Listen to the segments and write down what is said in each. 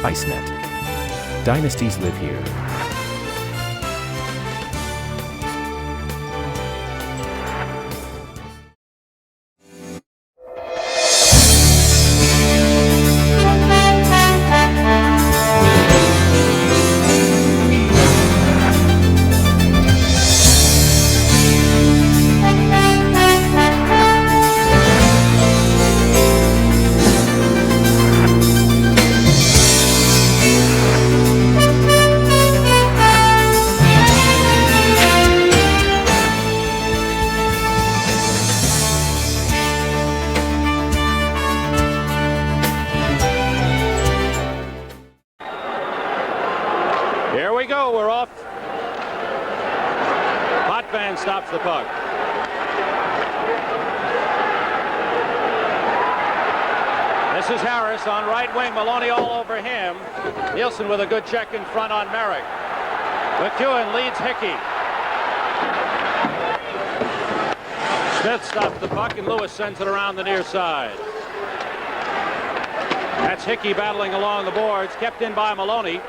ICENET. Dynasties live here. Here we go, we're off. Potvin stops the puck. This is Harris on right wing, Maloney all over him. Nielsen with a good check in front on Merrick. McEwen leads Hickey. Smith stops the puck and Lewis sends it around the near side. That's Hickey battling along the boards, kept in by Maloney.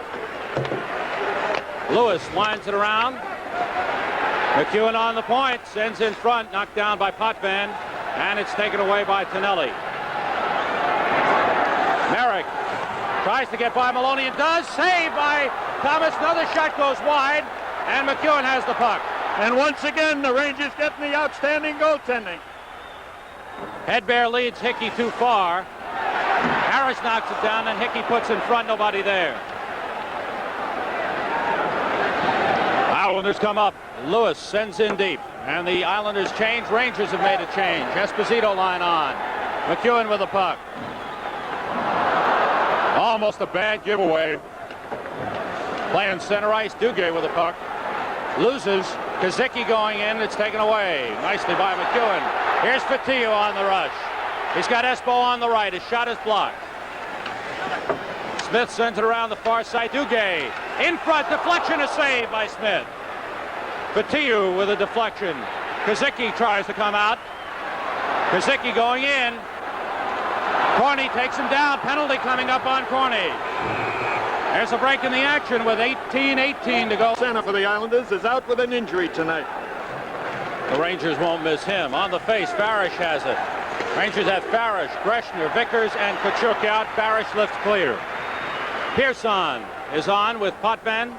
Lewis winds it around. McEwen on the point, sends in front, knocked down by Potvin, and it's taken away by Tonelli. Merrick tries to get by Maloney and does. Saved by Thomas. Another shot goes wide, and McEwen has the puck. And once again, the Rangers getting the outstanding goaltending. Hedberg leads Hickey too far. Harris knocks it down, and Hickey puts in front. Nobody there. Islanders come up. Lewis sends in deep, and the Islanders change. Rangers have made a change. Esposito line on. McEwen with the puck. Almost a bad giveaway. Playing center ice. Duguay with the puck. Loses. Kazicki going in. It's taken away nicely by McEwen. Here's Fatillo on the rush. He's got Espo on the right. His shot is blocked. Smith sends it around the far side. Duguay in front. Deflection, a save by Smith. Fatillo with a deflection. Kazicki tries to come out. Kazicki going in. Corney takes him down. Penalty coming up on Corney. There's a break in the action with 18:18 to go. Center for the Islanders is out with an injury tonight. The Rangers won't miss him. On the face, Farish has it. Rangers have Farish, Greshner, Vickers, and Kachuk out. Farish lifts clear. Pearson is on with Potvin,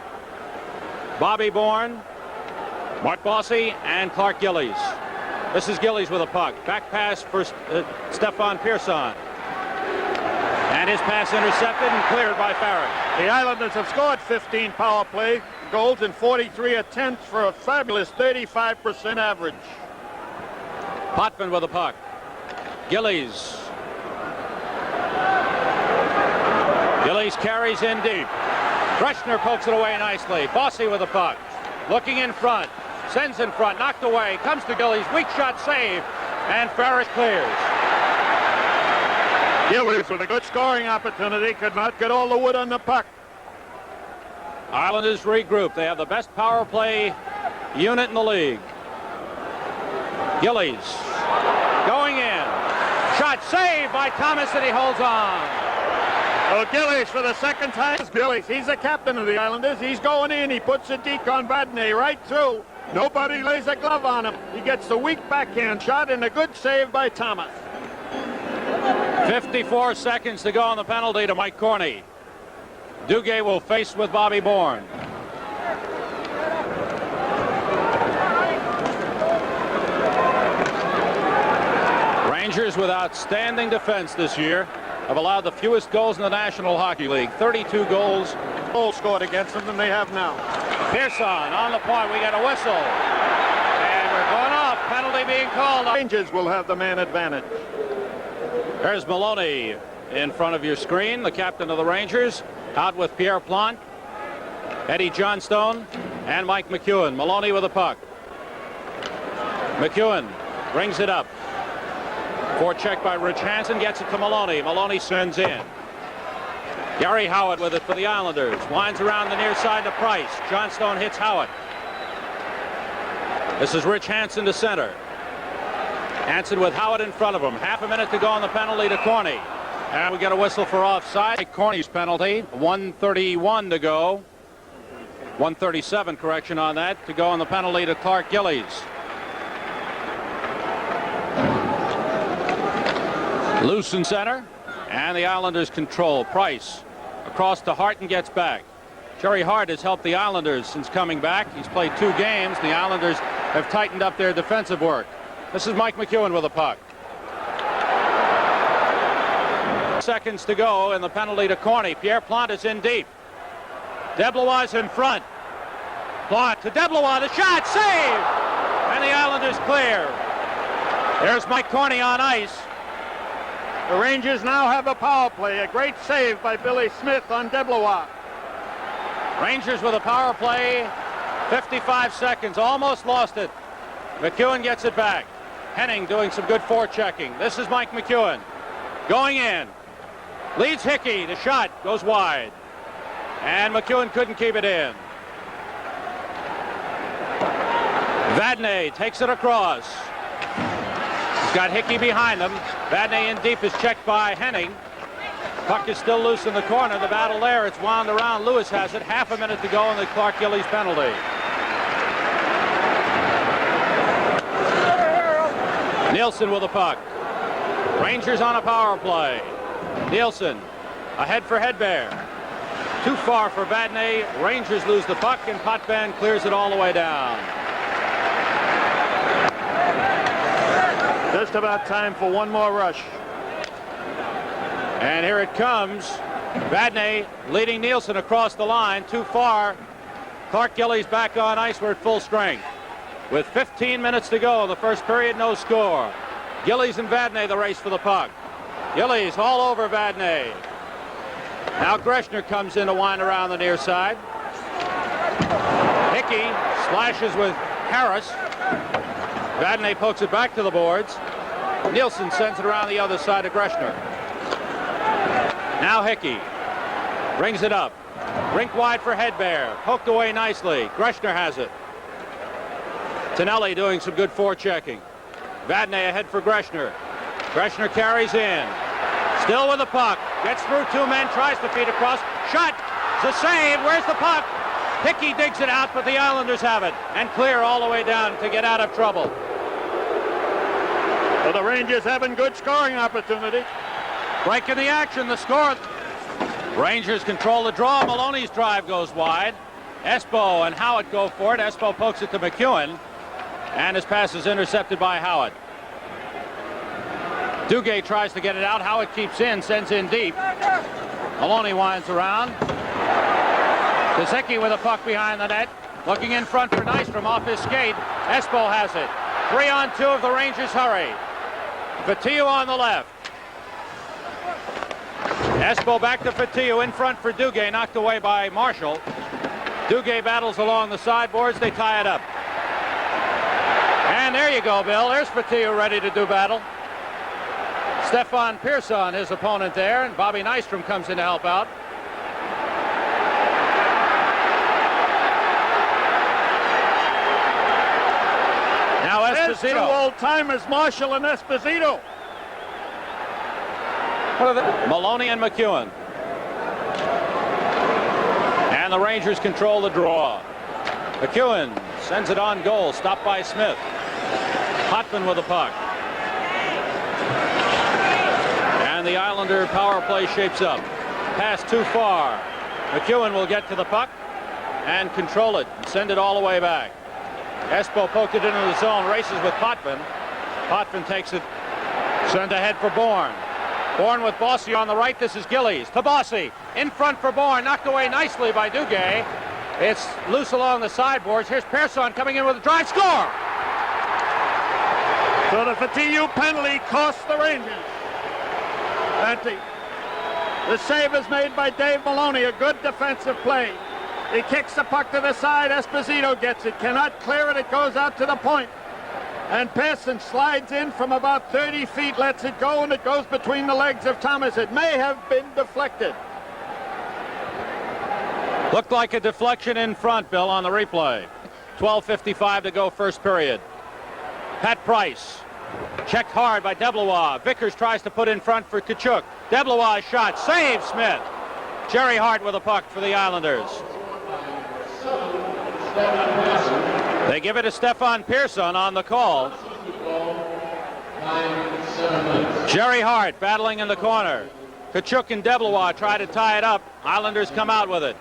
Bobby Bourne, Mark Bossy, and Clark Gillies. This is Gillies with a puck. Back pass for Stefan Pearson. And his pass intercepted and cleared by Farish. The Islanders have scored 15 power play goals in 43 attempts for a fabulous 35% average. Potvin with a puck. Gillies. Gillies carries in deep. Greshner pokes it away nicely. Bossy with a puck. Looking in front. Sends in front. Knocked away. Comes to Gillies. Weak shot save. And Farish clears. Gillies with a good scoring opportunity. Could not get all the wood on the puck. Islanders regroup. They have the best power play unit in the league. Gillies going in. Shot saved by Thomas, and he holds on. Oh, Gillies for the second time. Gillies, he's the captain of the Islanders. He's going in. He puts a deke on Vadnais right through. Nobody lays a glove on him. He gets the weak backhand shot and a good save by Thomas. 54 seconds to go on the penalty to Mike Corney. Duguay will face with Bobby Bourne. Rangers with outstanding defense this year have allowed the fewest goals in the National Hockey League. 32 goals Scored against them than they have now. Pearson on the point. We got a whistle. And we're going off. Penalty being called. Rangers will have the man advantage. There's Maloney in front of your screen, the captain of the Rangers, out with Pierre Plante, Eddie Johnstone, and Mike McEwen. Maloney with a puck. McEwen brings it up. Forecheck by Rich Hansen, gets it to Maloney. Maloney sends in. Gary Howard with it for the Islanders. Winds around the near side to Price. Johnstone hits Howard. This is Rich Hansen to center. Hansen with Howard in front of him. Half a minute to go on the penalty to Corney. And we get a whistle for offside. Corny's penalty. 1:31 to go. 1:37 correction on that to go on the penalty to Clark Gillies. Loose in center, and the Islanders control. Price across to Hart and gets back. Jerry Hart has helped the Islanders since coming back. He's played 2 games. The Islanders have tightened up their defensive work. This is Mike McEwen with a puck. Seconds to go, and the penalty to Corny. Pierre Plante is in deep. DeBlois in front. Plante to DeBlois. The shot, save! And the Islanders clear. There's Mike Corny on ice. The Rangers now have a power play. A great save by Billy Smith on DeBlois. Rangers with a power play. 55 seconds. Almost lost it. McEwen gets it back. Henning doing some good forechecking. This is Mike McEwen. Going in. Leads Hickey. The shot goes wide. And McEwen couldn't keep it in. Vadnais takes it across. He's got Hickey behind him. Vadnais in deep is checked by Henning. Puck is still loose in the corner. The battle there. It's wound around. Lewis has it. Half a minute to go on the Clark Gillies penalty. Nielsen with the puck. Rangers on a power play. Nielsen ahead for Hedberg. Too far for Vadnais. Rangers lose the puck, and Potvin clears it all the way down. Just about time for one more rush. And here it comes. Vadnais leading Nielsen across the line. Too far. Clark Gillies back on ice. We're at full strength. With 15 minutes to go in the first period, no score. Gillies and Vadnais the race for the puck. Gillies all over Vadnais. Now Greshner comes in to wind around the near side. Hickey splashes with Harris. Vadnais pokes it back to the boards. Nielsen sends it around the other side to Greshner. Now Hickey brings it up. Rink wide for Hedberg. Poked away nicely. Greshner has it. Tonelli doing some good forechecking. Vadnais ahead for Greshner. Greshner carries in. Still with the puck. Gets through 2 men. Tries to feed across. Shot. It's a save. Where's the puck? Hickey digs it out, but the Islanders have it. And clear all the way down to get out of trouble. Well, the Rangers having good scoring opportunity. Breaking the action. The score. Rangers control the draw. Maloney's drive goes wide. Espo and Howard go for it. Espo pokes it to McEwen. And his pass is intercepted by Howard. Duguay tries to get it out. Howard keeps in, sends in deep. Maloney winds around. Kazicki with a puck behind the net. Looking in front for Nystrom off his skate. Espo has it. 3-on-2 of the Rangers hurry. Fatiu on the left. Espo back to Fatiu in front for Duguay. Knocked away by Marshall. Duguay battles along the sideboards. They tie it up. And there you go, Bill. There's Fatiu ready to do battle. Stefan Pearson, his opponent there, and Bobby Nystrom comes in to help out. Now Esposito. There's 2 old-timers, Marshall and Esposito. What are they? Maloney and McEwen. And the Rangers control the draw. McEwen sends it on goal, stopped by Smith. Potvin with the puck. And the Islander power play shapes up. Pass too far. McEwen will get to the puck and control it and send it all the way back. Espo poked it into the zone, races with Potvin. Potvin takes it, sent ahead for Bourne. Bourne with Bossy on the right. This is Gillies to Bossy. In front for Bourne, knocked away nicely by Duguay. It's loose along the sideboards. Here's Pearson coming in with a drive. Score! So the Fatiu penalty costs the Rangers. The save is made by Dave Maloney. A good defensive play. He kicks the puck to the side. Esposito gets it. Cannot clear it. It goes out to the point. And Pearson slides in from about 30 feet, lets it go, and it goes between the legs of Thomas. It may have been deflected. Looked like a deflection in front, Bill, on the replay. 12:55 to go first period. Pat Price Checked hard by Deblois. Vickers tries to put in front for Kachuk. Deblois shot. Saves Smith. Jerry Hart with a puck for the Islanders. They give it to Stefan Pearson on the call. Jerry Hart battling in the corner. Kachuk and Deblois try to tie it up. Islanders come out with it.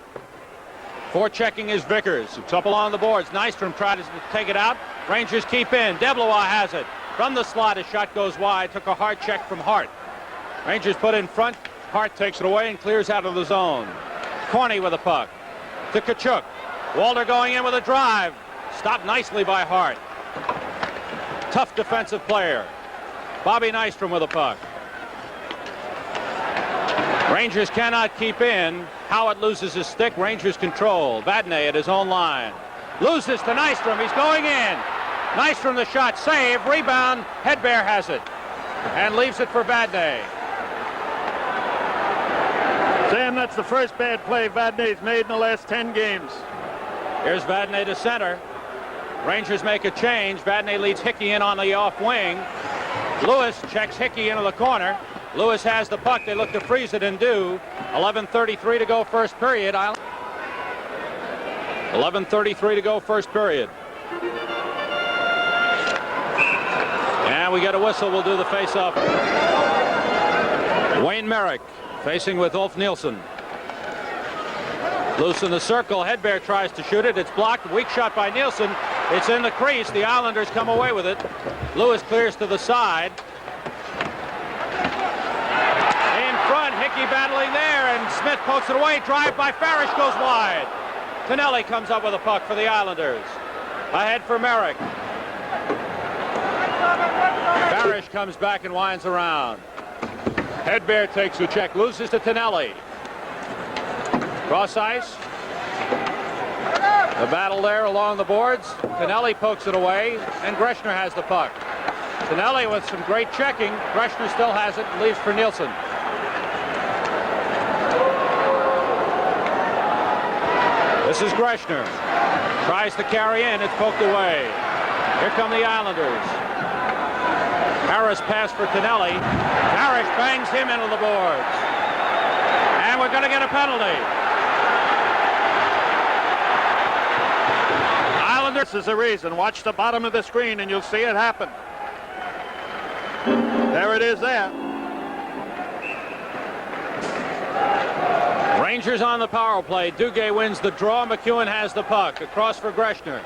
Forechecking is Vickers. It's up along the boards. Nystrom tries to take it out. Rangers keep in. Deblois has it. From the slot, his shot goes wide. Took a hard check from Hart. Rangers put in front. Hart takes it away and clears out of the zone. Corny with a puck. To Kachuk. Walter going in with a drive. Stopped nicely by Hart. Tough defensive player. Bobby Nystrom with a puck. Rangers cannot keep in. Howard loses his stick. Rangers control. Vadnais at his own line. Loses to Nystrom. He's going in. Nystrom the shot. Save. Rebound. Hedberg has it. And leaves it for Vadnais. Sam, that's the first bad play Vadnais's made in the last 10 games. Here's Vadnais to center. Rangers make a change. Vadnais leads Hickey in on the off wing. Lewis checks Hickey into the corner. Lewis has the puck. They look to freeze it and do. 11:33 to go first period. 11:33 to go first period. And we get a whistle. We'll do the face-off. Wayne Merrick facing with Ulf Nielsen. Loose in the circle. Hedberg tries to shoot it. It's blocked. Weak shot by Nielsen. It's in the crease. The Islanders come away with it. Lewis clears to the side. In front, Hickey battling there, and Smith pokes it away. Drive by Farish goes wide. Tonelli comes up with a puck for the Islanders. Ahead for Merrick. Farish comes back and winds around. Hedberg takes a check. Loses to Tonelli. Cross ice. The battle there along the boards. Tonelli pokes it away, and Greshner has the puck. Tonelli with some great checking. Greshner still has it and leaves for Nielsen. This is Greshner. Tries to carry in. It's poked away. Here come the Islanders. Harris pass for Tonelli. Parrish bangs him into the boards. And we're going to get a penalty. This is the reason. Watch the bottom of the screen and you'll see it happen. There it is there. Rangers on the power play. Duguay wins the draw. McEwen has the puck. Across for Greshner.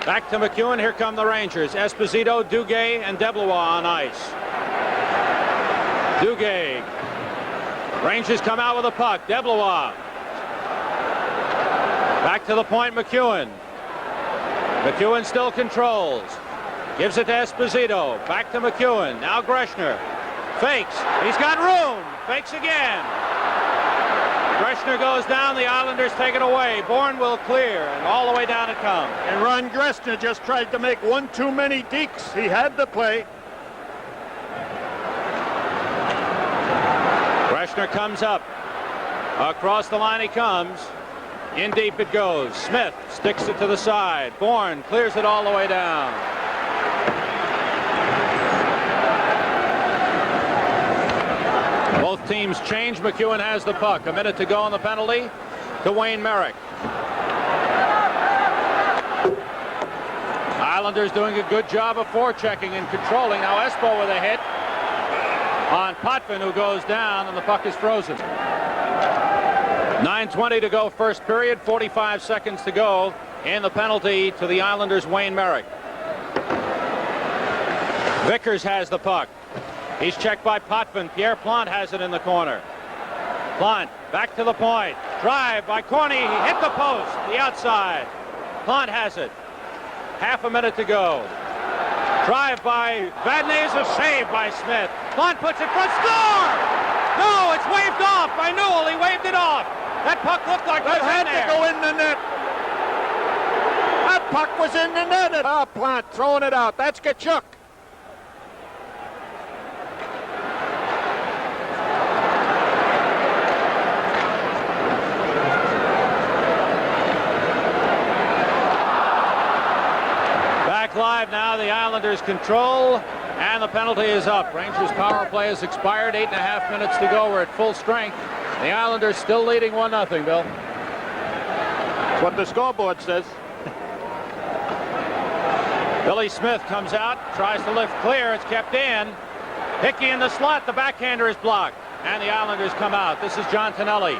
Back to McEwen. Here come the Rangers. Esposito, Duguay, and Deblois on ice. Duguay. Rangers come out with a puck. Deblois. Back to the point, McEwen. McEwen still controls. Gives it to Esposito. Back to McEwen. Now Greshner. Fakes. He's got room. Fakes again. Greshner goes down. The Islanders take it away. Bourne will clear. And all the way down it comes. And Ron Greshner just tried to make one too many dekes. He had the play. Greshner comes up. Across the line he comes. In deep it goes. Smith sticks it to the side. Bourne clears it all the way down. Both teams change. McEwen has the puck. A minute to go on the penalty to Wayne Merrick. Islanders doing a good job of forechecking and controlling. Now Espo with a hit on Potvin, who goes down, and the puck is frozen. 9:20 to go first period. 45 seconds to go in the penalty to the Islanders' Wayne Merrick. Vickers has the puck. He's checked by Potvin. Pierre Plante has it in the corner. Plante back to the point. Drive by Corny. He hit the post. The outside. Plante has it. Half a minute to go. Drive by Vadnais. A save by Smith. Plante puts it front. Score! No, it's waved off by Newell. He waved it off. That puck looked like it was had in there. to go in the net. That puck was in the net. Oh, Plante throwing it out. That's Kachuk. Back live now. The Islanders control. And the penalty is up. Rangers power play has expired. 8.5 minutes to go. We're at full strength. The Islanders still leading 1-0, Bill. That's what the scoreboard says. Billy Smith comes out, tries to lift clear. It's kept in. Hickey in the slot. The backhander is blocked. And the Islanders come out. This is John Tonelli.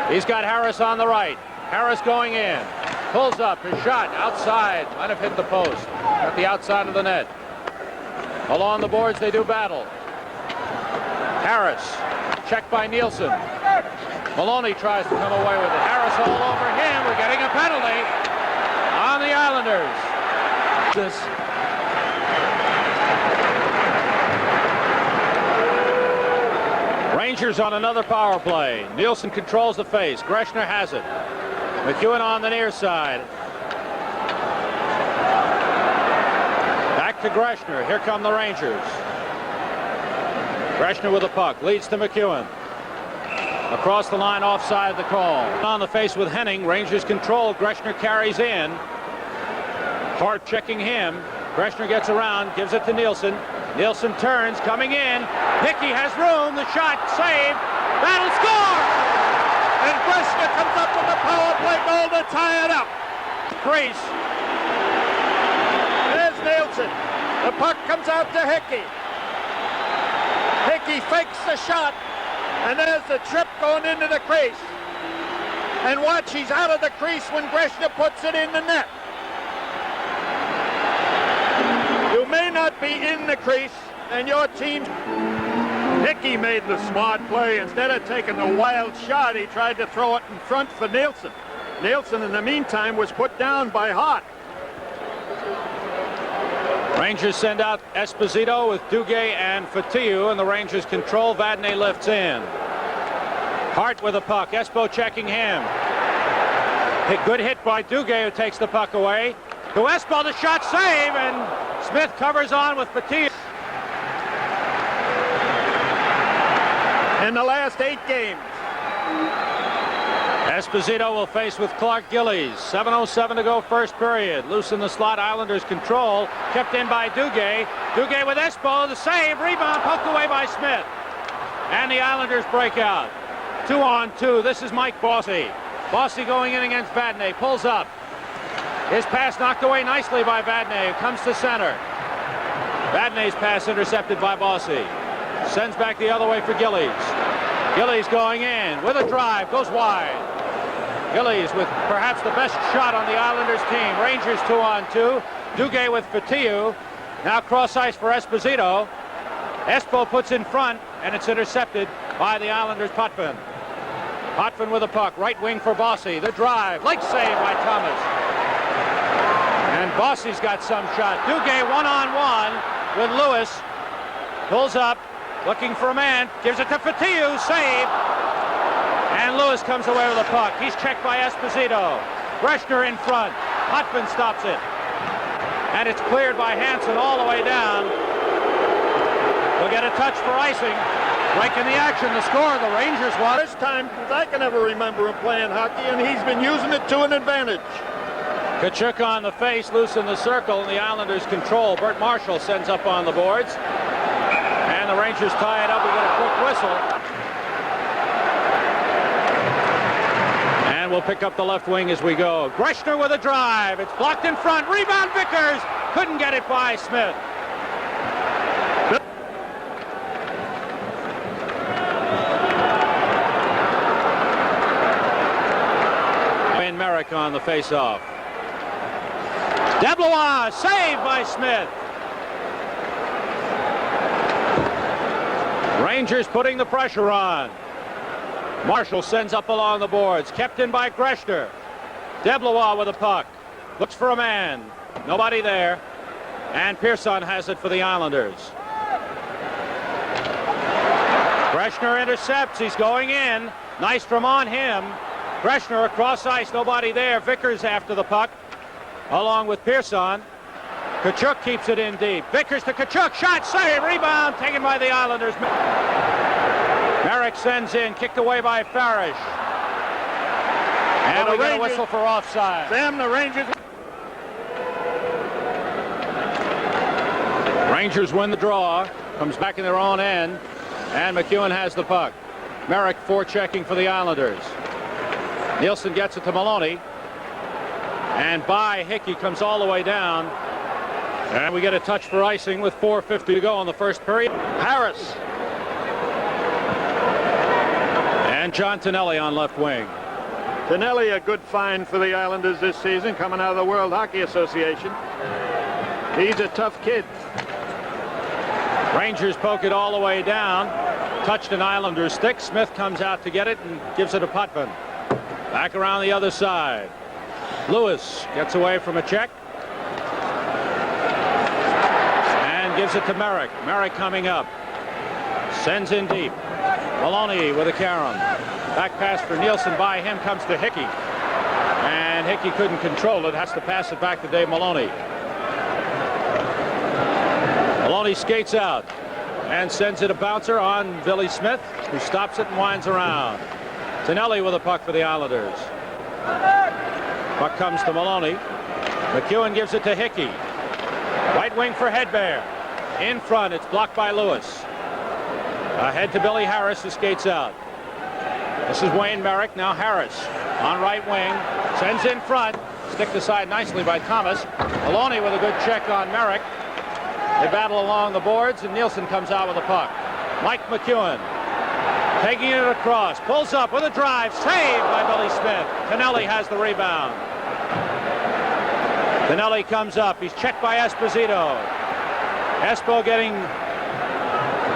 He's got Harris on the right. Harris going in. Pulls up. His shot outside. Might have hit the post. At the outside of the net. Along the boards they do battle. Harris. Checked by Nielsen. Maloney tries to come away with it. Harris all over him. We're getting a penalty on the Islanders. Rangers on another power play. Nielsen controls the face. Greshner has it. McEwen on the near side. Back to Greshner. Here come the Rangers. Greshner with the puck. Leads to McEwen. Across the line, offside the call. On the face with Henning. Rangers control. Greshner carries in. Hart checking him. Greshner gets around. Gives it to Nielsen. Nielsen turns. Coming in. Hickey has room. The shot. Save. That'll score! And Greshner comes up with the power play goal to tie it up. Crease. There's Nielsen. The puck comes out to Hickey. Hickey fakes the shot. And there's the trip going into the crease. And watch, he's out of the crease when Greshner puts it in the net. You may not be in the crease, and your team... Hickey made the smart play. Instead of taking the wild shot, he tried to throw it in front for Nielsen. Nielsen, in the meantime, was put down by Hart. Rangers send out Esposito with Duguay and Fatiou, and the Rangers control. Vadnais lifts in. Hart with the puck. Espo checking him. Good hit by Duguay, who takes the puck away. To Espo, the shot save, and Smith covers on with Fatiou. In the last 8 games. Esposito will face with Clark Gillies. 7:07 to go, first period. Loose in the slot, Islanders control. Kept in by Duguay. Duguay with Espo, the save, rebound, poked away by Smith. And the Islanders break out. 2-on-2, this is Mike Bossy. Bossy going in against Vadnais, pulls up. His pass knocked away nicely by Vadnais, who comes to center. Vadnais' pass intercepted by Bossy. Sends back the other way for Gillies. Gillies going in with a drive, goes wide. Gillies with perhaps the best shot on the Islanders team. Rangers 2-on-2. Duguay with Fatiou. Now cross ice for Esposito. Espo puts in front, and it's intercepted by the Islanders' Potvin. Potvin with a puck, right wing for Bossy. The drive, leg save by Thomas. And Bossy's got some shot. Duguay 1-on-1 with Lewis. Pulls up. Looking for a man, gives it to Fatiou, save, and Lewis comes away with the puck. He's checked by Esposito. Greshner in front, Potvin stops it, and it's cleared by Hansen all the way down. We'll get a touch for icing. Breaking the action, the score, the Rangers won. This time, I can never remember him playing hockey, and he's been using it to an advantage. Kachuk on the face, loose in the circle, and the Islanders control. Bert Marshall sends up on the boards. And the Rangers tie it up. We get a quick whistle. And we'll pick up the left wing as we go. Greshner with a drive. It's blocked in front. Rebound Vickers. Couldn't get it by Smith. And Merrick on the face-off. Deblois saved by Smith. Rangers putting the pressure on. Marshall sends up along the boards. Kept in by Greshner. Deblois with a puck. Looks for a man. Nobody there. And Pearson has it for the Islanders. Greshner intercepts. He's going in. Nystrom on him. Greshner across ice. Nobody there. Vickers after the puck. Along with Pearson. Kachuk keeps it in deep. Vickers to Kachuk. Shot, save, rebound, taken by the Islanders. Merrick sends in, kicked away by Farish. And we get a whistle for offside. Sam, the Rangers Rangers win the draw. Comes back in their own end. And McEwen has the puck. Merrick forechecking for the Islanders. Nielsen gets it to Maloney. And by Hickey comes all the way down. And we get a touch for icing with 4:50 to go in the first period. Harris. And John Tonelli on left wing. Tonelli, a good find for the Islanders this season, coming out of the World Hockey Association. He's a tough kid. Rangers poke it all the way down. Touched an Islanders stick. Smith comes out to get it and gives it to Potvin. Back around the other side. Lewis gets away from a check. And gives it to Merrick. Merrick coming up. Sends in deep. Maloney with a carom. Back pass for Nielsen. By him comes to Hickey. And Hickey couldn't control it. Has to pass it back to Dave Maloney. Maloney skates out and sends it a bouncer on Billy Smith, who stops it and winds around. Tonelli with a puck for the Islanders. Puck comes to Maloney. McEwen gives it to Hickey. Right wing for Hedberg. In front, it's blocked by Lewis. Ahead to Billy Harris, who skates out. This is Wayne Merrick. Now Harris on right wing. Sends in front. Sticked aside nicely by Thomas. Maloney with a good check on Merrick. They battle along the boards, and Nielsen comes out with a puck. Mike McEwen taking it across. Pulls up with a drive. Saved by Billy Smith. Tonelli has the rebound. Tonelli comes up. He's checked by Esposito. Espo getting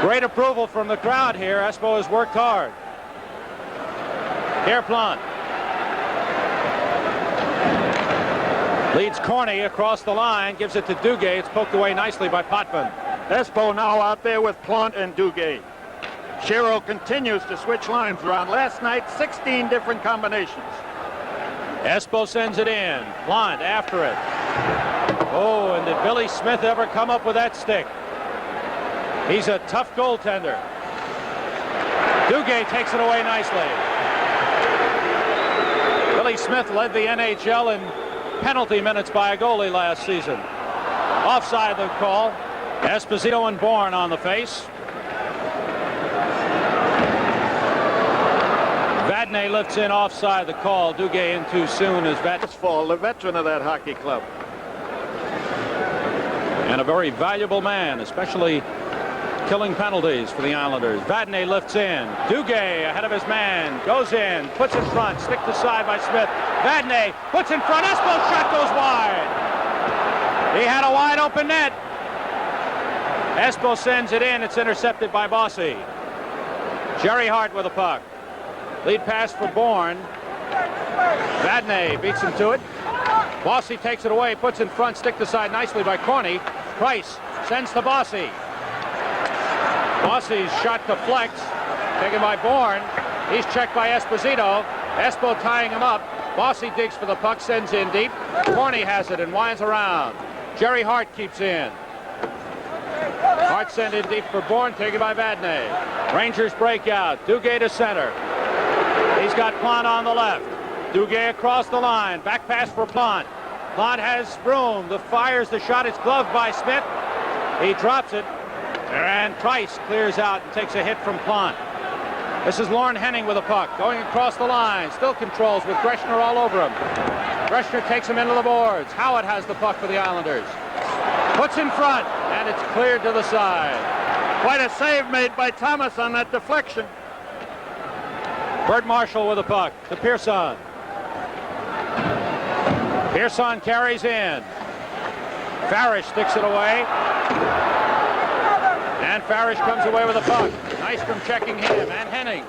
great approval from the crowd here. Espo has worked hard. Here Plant. Leads Corney across the line. Gives it to Duguay. It's poked away nicely by Potvin. Espo now out there with Plant and Duguay. Shiro continues to switch lines around. Last night, 16 different combinations. Espo sends it in. Plant after it. Oh, and did Billy Smith ever come up with that stick? He's a tough goaltender. Duguay takes it away nicely. Billy Smith led the NHL in penalty minutes by a goalie last season. Offside the call. Esposito and Bourne on the face. Vadnais lifts in offside the call. Duguay in too soon as Vadnais, the veteran of that hockey club. And a very valuable man, especially killing penalties for the Islanders. Vadnais lifts in. Duguay ahead of his man. Goes in. Puts in front. Sticked aside by Smith. Vadnais puts in front. Espo's shot goes wide. He had a wide open net. Espo sends it in. It's intercepted by Bossy. Jerry Hart with a puck. Lead pass for Bourne. Vadnais beats him to it. Bossy takes it away. Puts in front. Sticked aside nicely by Corney. Price sends to Bossy. Bossy's shot deflects, taken by Bourne. He's checked by Esposito. Espo tying him up. Bossy digs for the puck, sends in deep. Corney has it and winds around. Jerry Hart keeps in. Hart sent in deep for Bourne, taken by Vadnais. Rangers break out. Duguay to center. He's got Plant on the left. Duguay across the line. Back pass for Plant. Plant has room. Fires the shot. It's gloved by Smith. He drops it. And Price clears out and takes a hit from Plant. This is Lauren Henning with a puck. Going across the line. Still controls with Greshner all over him. Greshner takes him into the boards. Howard has the puck for the Islanders. Puts in front. And it's cleared to the side. Quite a save made by Thomas on that deflection. Bert Marshall with a puck to Pearson. Pearson carries in. Farish sticks it away. And Farish comes away with a puck. Nystrom checking him and Henning.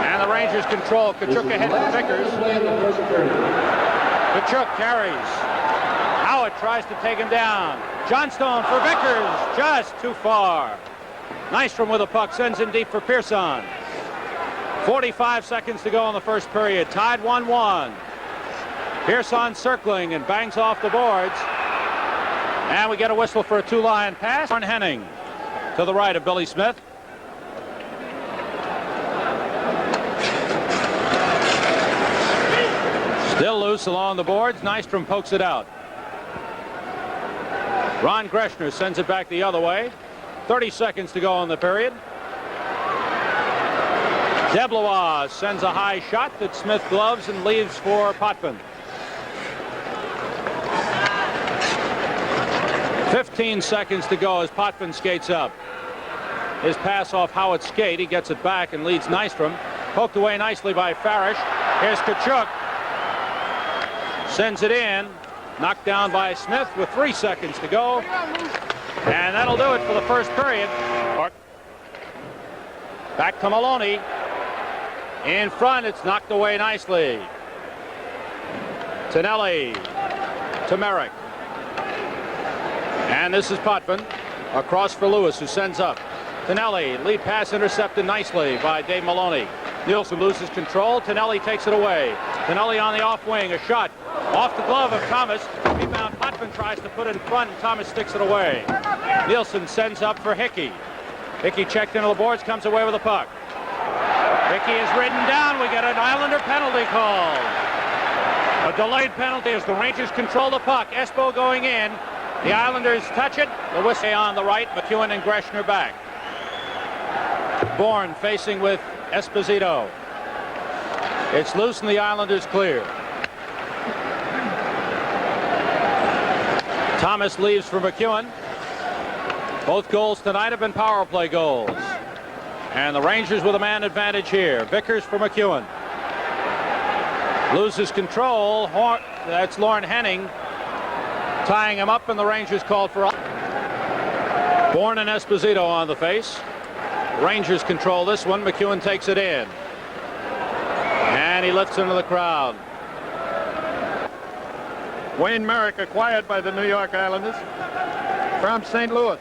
And the Rangers control. Kachuk ahead to Vickers. Kachuk carries. Howard tries to take him down. Johnstone for Vickers. Just too far. Nystrom with a puck. Sends in deep for Pearson. 45 seconds to go in the first period. Tied 1-1. Pearson circling and bangs off the boards. And we get a whistle for a two-line pass. On Henning to the right of Billy Smith. Still loose along the boards. Nystrom pokes it out. Ron Greshner sends it back the other way. 30 seconds to go in the period. DeBlois sends a high shot that Smith gloves and leaves for Potvin. 15 seconds to go as Potvin skates up. His pass off Howard's skate. He gets it back and leads Nystrom. Poked away nicely by Farish. Here's Tkachuk. Sends it in. Knocked down by Smith with 3 seconds to go. And that'll do it for the first period. Back to Maloney. In front, it's knocked away nicely. Tonelli to Merrick. And this is Potvin. Across for Lewis, who sends up. Tonelli, lead pass intercepted nicely by Dave Maloney. Nielsen loses control. Tonelli takes it away. Tonelli on the off wing. A shot off the glove of Thomas. Rebound. Potvin tries to put it in front, and Thomas sticks it away. Nielsen sends up for Hickey. Hickey checked into the boards, comes away with the puck. Hickey is ridden down. We get an Islander penalty call. A delayed penalty as the Rangers control the puck. Espo going in. The Islanders touch it. The whistle on the right. McEwen and Greshner back. Bourne facing with Esposito. It's loose and the Islanders clear. Thomas leaves for McEwen. Both goals tonight have been power play goals. And the Rangers with a man advantage here. Vickers for McEwen. Loses control. That's Lauren Henning tying him up, and the Rangers called for. Bourne and Esposito on the face. Rangers control this one. McEwen takes it in. And he lifts into the crowd. Wayne Merrick acquired by the New York Islanders from St. Louis.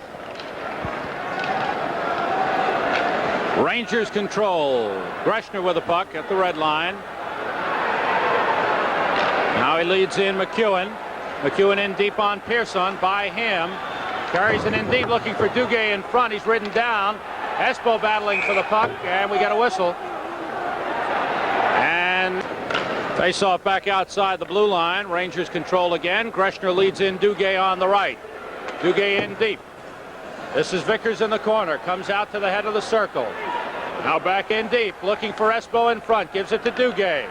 Rangers control. Greshner with the puck at the red line. Now he leads in McEwen. McEwen in deep on Pearson. By him. Carries it in deep, looking for Duguay in front. He's ridden down. Espo battling for the puck, and we get a whistle. And face off back outside the blue line. Rangers control again. Greshner leads in Duguay on the right. Duguay in deep. This is Vickers in the corner. Comes out to the head of the circle. Now back in deep, looking for Espo in front. Gives it to Duguay.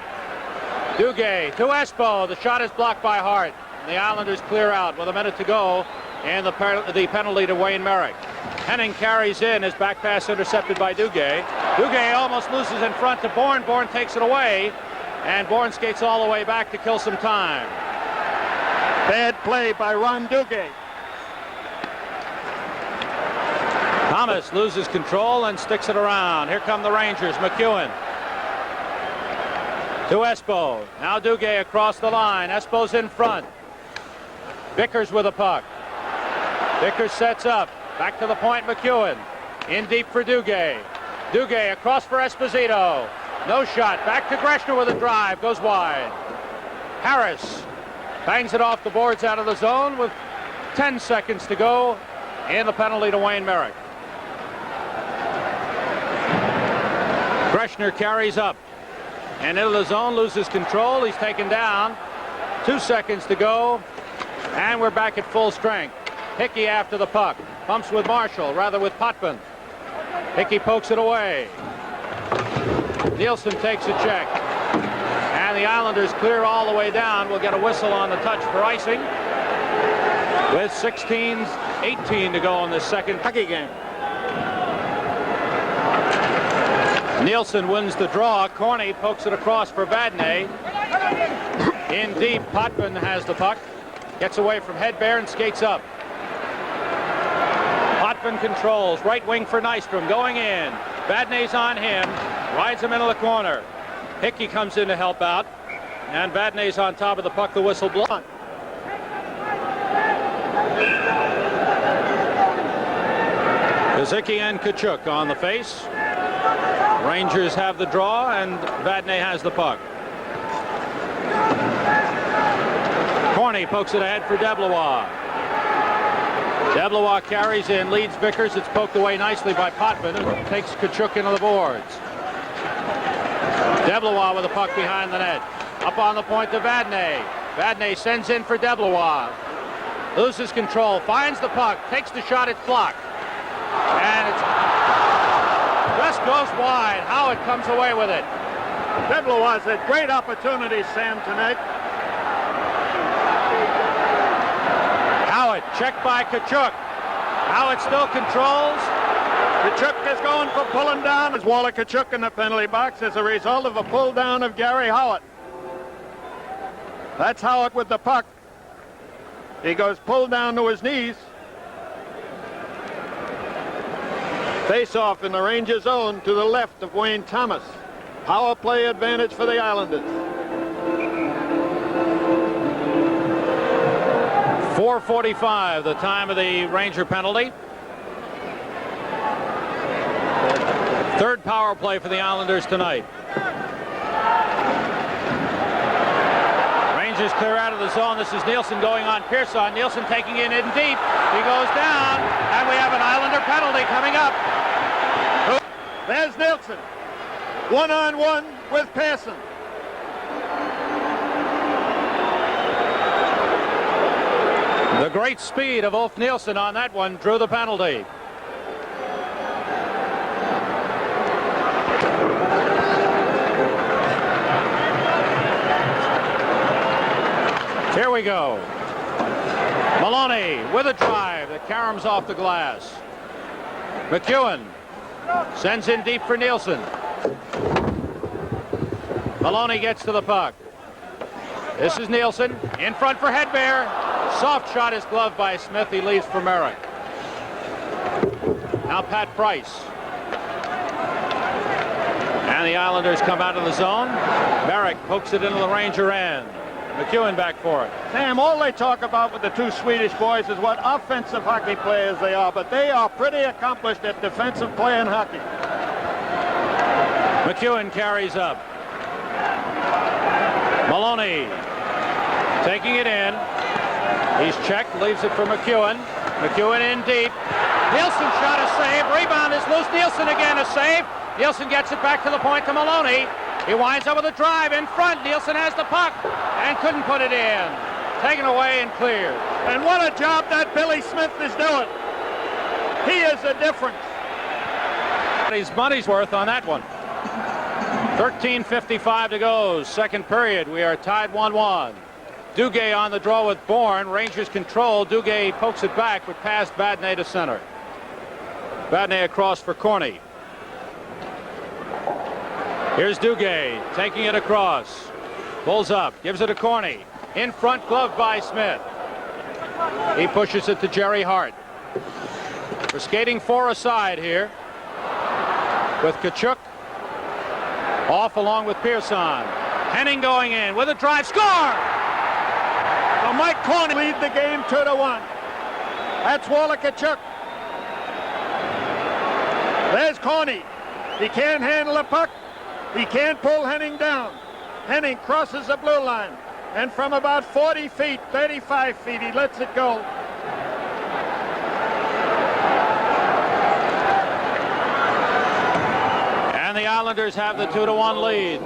Duguay to Espo. The shot is blocked by Hart. The Islanders clear out with a minute to go. And the penalty to Wayne Merrick. Henning carries in. His back pass intercepted by Duguay. Duguay almost loses in front to Bourne. Bourne takes it away. And Bourne skates all the way back to kill some time. Bad play by Ron Duguay. Thomas loses control and sticks it around. Here come the Rangers. McEwen to Espo. Now Duguay across the line. Espo's in front. Vickers with a puck. Vickers sets up. Back to the point, McEwen. In deep for Duguay. Duguay across for Esposito. No shot. Back to Greshner with a drive. Goes wide. Harris bangs it off the boards out of the zone with 10 seconds to go. And the penalty to Wayne Merrick. Greshner carries up. And into the zone, loses control. He's taken down. 2 seconds to go. And we're back at full strength. Hickey after the puck. Pumps with Marshall, rather with Potvin. Hickey pokes it away. Nielsen takes a check. And the Islanders clear all the way down. We'll get a whistle on the touch for icing. With 18 to go in this second hockey game. Nielsen wins the draw. Corney pokes it across for Vadnais. In deep, Potvin has the puck. Gets away from Hedberg and skates up. Potvin controls. Right wing for Nystrom. Going in. Vadnais on him. Rides him into the corner. Hickey comes in to help out. And Vadnais on top of the puck. The whistle blows. Hickey and Tkachuk on the face. Rangers have the draw, and Vadnais has the puck. Corney pokes it ahead for DeBlois. DeBlois carries in, leads Vickers. It's poked away nicely by Potvin, who takes Tkachuk into the boards. DeBlois with the puck behind the net. Up on the point to Vadnais. Vadnais sends in for DeBlois. loses control, finds the puck, takes the shot, it's blocked. And it's just goes wide. Howard comes away with it. That was a great opportunity, Sam, tonight. Howard, checked by Kachuk. Howard still controls. Kachuk is going for pulling down. As Walla Kachuk in the penalty box as a result of a pull down of Gary Howard. That's Howard with the puck. He goes pulled down to his knees. Face off in the Rangers zone to the left of Wayne Thomas. Power play advantage for the Islanders. 4:45, the time of the Ranger penalty. Third power play for the Islanders tonight. Rangers clear out of the zone. This is Nielsen going on Pearson. Nielsen taking it in deep. He goes down, and we have an Islander penalty coming up. There's Nielsen. One-on-one with Pearson. The great speed of Ulf Nielsen on that one drew the penalty. Here we go. Maloney with a drive that caroms off the glass. McEwen sends in deep for Nielsen. Maloney gets to the puck. This is Nielsen in front for Hedberg. Soft shot is gloved by Smith. He leaves for Merrick. Now Pat Price. And the Islanders come out of the zone. Merrick pokes it into the Ranger end. McEwen back for it. Sam, all they talk about with the two Swedish boys is what offensive hockey players they are, but they are pretty accomplished at defensive play in hockey. McEwen carries up. Maloney taking it in. He's checked, leaves it for McEwen. McEwen in deep. Nielsen shot a save. Rebound is loose. Nielsen again a save. Nielsen gets it back to the point to Maloney. He winds up with a drive in front. Nielsen has the puck and couldn't put it in. Taken away and cleared. And what a job that Billy Smith is doing. He is the difference. His money's worth on that one. 13:55 to go. Second period. We are tied 1-1. Duguay on the draw with Bourne. Rangers control. Duguay pokes it back, but past Badney to center. Badney across for Corney. Here's Duguay taking it across. Pulls up, gives it to Corney. In front, glove by Smith. He pushes it to Jerry Hart. We're skating four aside here with Kachuk off along with Pearson. Henning going in with a drive. Score! So Mike Corney lead the game 2-1. That's Walla Kachuk. There's Corney. He can't handle the puck. He can't pull Henning down. Henning crosses the blue line. And from about 40 feet, 35 feet, he lets it go. And the Islanders have the 2-1 lead.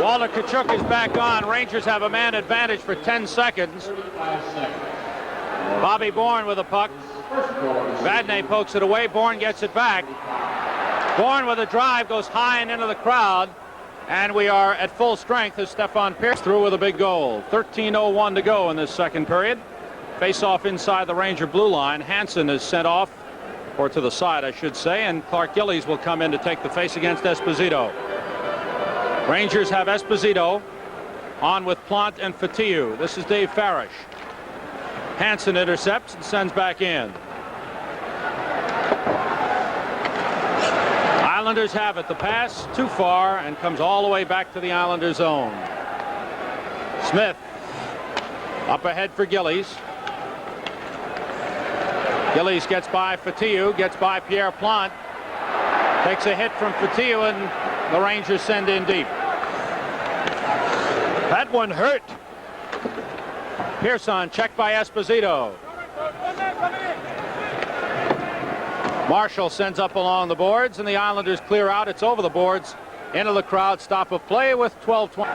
Walter Kachuk is back on. Rangers have a man advantage for 10 seconds. Bobby Bourne with a puck. Vadnais pokes it away. Bourne gets it back. Bourne with a drive goes high and into the crowd. And we are at full strength as Stefan Pierce through with a big goal. 13:01 to go in this second period. Face-off inside the Ranger blue line. Hansen is sent off, or to the side, I should say, and Clark Gillies will come in to take the face against Esposito. Rangers have Esposito on with Plant and Fatiu. This is Dave Farish. Hansen intercepts and sends back in. Islanders have it. The pass too far and comes all the way back to the Islanders' zone. Smith up ahead for Gillies. Gillies gets by Fatiu, gets by Pierre Plant. Takes a hit from Fatiu, and the Rangers send in deep. That one hurt. Pearson checked by Esposito. Marshall sends up along the boards, and the Islanders clear out. It's over the boards into the crowd. Stop of play with 12:20.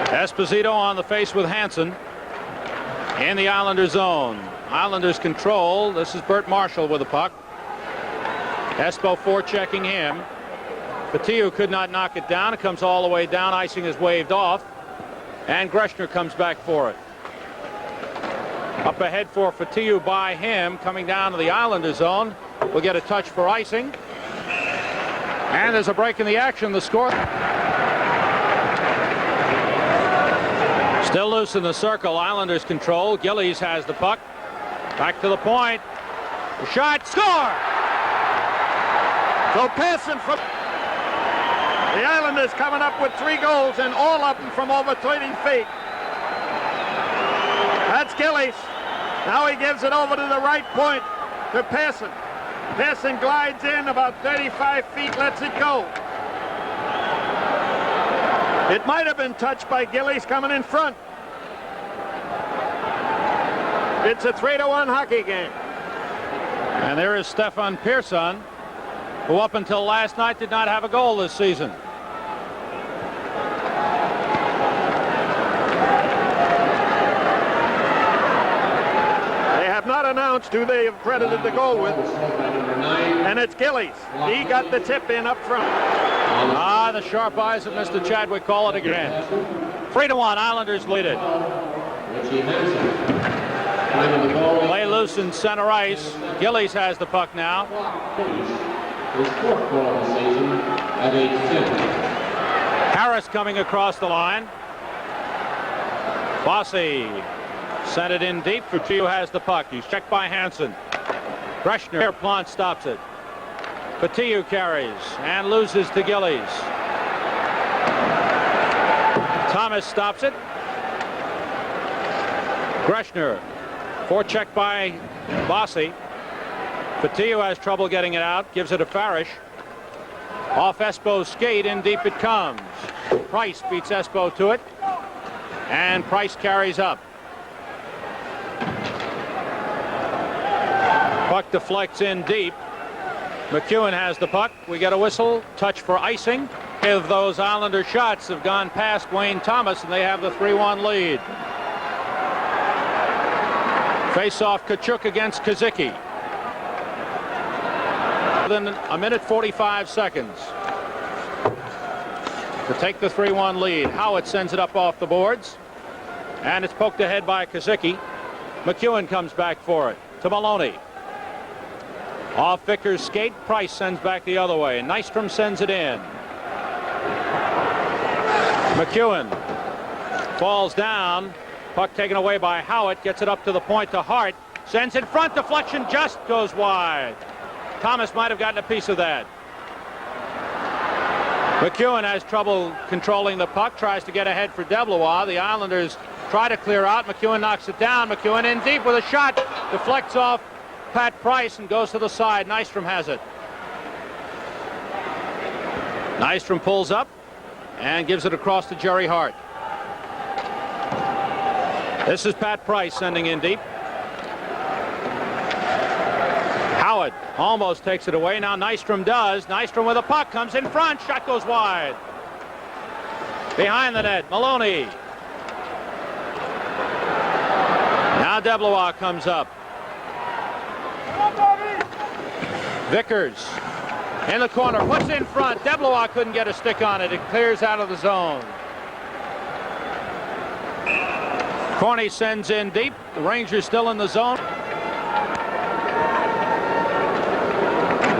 Esposito on the face with Hansen in the Islanders zone. Islanders control. This is Bert Marshall with the puck. Espo forechecking him. Patillo could not knock it down. It comes all the way down. Icing is waved off. And Greshner comes back for it. Up ahead for Patillo by him. Coming down to the Islanders zone. We'll get a touch for icing. And there's a break in the action. The score. Still loose in the circle. Islanders control. Gillies has the puck. Back to the point. The shot. Score! So passing from the Islanders coming up with 3 goals, and all of them from over 30 feet. That's Gillies. Now he gives it over to the right point to Pearson. Pearson glides in about 35 feet, lets it go. It might have been touched by Gillies coming in front. It's a 3-1 hockey game. And there is Stefan Pearson, who up until last night did not have a goal this season. They have not announced who they have credited the goal with. And it's Gillies. He got the tip in up front. Ah, the sharp eyes of Mr. Chadwick call it again. 3-1, Islanders lead it. Play loose in center ice. Gillies has the puck now. Harris coming across the line. Bossy sent it in deep. Patillo has the puck. He's checked by Hansen. Greshner. Plant stops it. Patillo carries and loses to Gillies. Thomas stops it. Greshner. Forecheck by Bossy. Patillo has trouble getting it out. Gives it to Farish. Off Espo's skate. In deep it comes. Price beats Espo to it. And Price carries up. Puck deflects in deep. McEwen has the puck. We get a whistle. Touch for icing. If those Islander shots have gone past Wayne Thomas, and they have the 3-1 lead. Face-off Tkachuk against Kazicki. Within a minute 45 seconds to take the 3-1 lead. Howard sends it up off the boards. And it's poked ahead by Kazicki. McEwen comes back for it to Maloney. Off Vickers' skate. Price sends back the other way. Nystrom sends it in. McEwen falls down. Puck taken away by Howard. Gets it up to the point to Hart. Sends in front. Deflection just goes wide. Thomas might have gotten a piece of that. McEwen has trouble controlling the puck. Tries to get ahead for Deblois. The Islanders try to clear out. McEwen knocks it down. McEwen in deep with a shot. Deflects off Pat Price and goes to the side. Nystrom has it. Nystrom pulls up and gives it across to Jerry Hart. This is Pat Price sending in deep. Howard almost takes it away. Now Nystrom does. Nystrom with a puck comes in front. Shot goes wide. Behind the net, Maloney. Now Deblois comes up. Vickers in the corner, puts in front. Deblois couldn't get a stick on it. It clears out of the zone. Corney sends in deep. The Rangers still in the zone.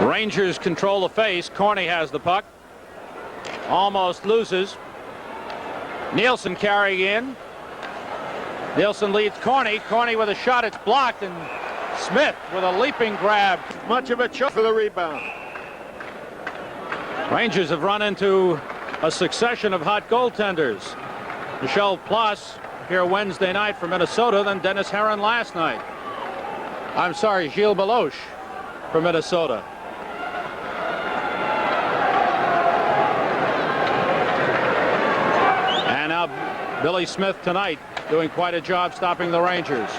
Rangers control the face. Corney has the puck. Almost loses. Nielsen carrying in. Nielsen leads Corney. Corney with a shot. It's blocked, and Smith with a leaping grab. Much of a choke for the rebound. Rangers have run into a succession of hot goaltenders. Michel Plus here Wednesday night for Minnesota, then Dennis Herron last night. I'm sorry, Gilles Beloche for Minnesota. And now Billy Smith tonight doing quite a job stopping the Rangers.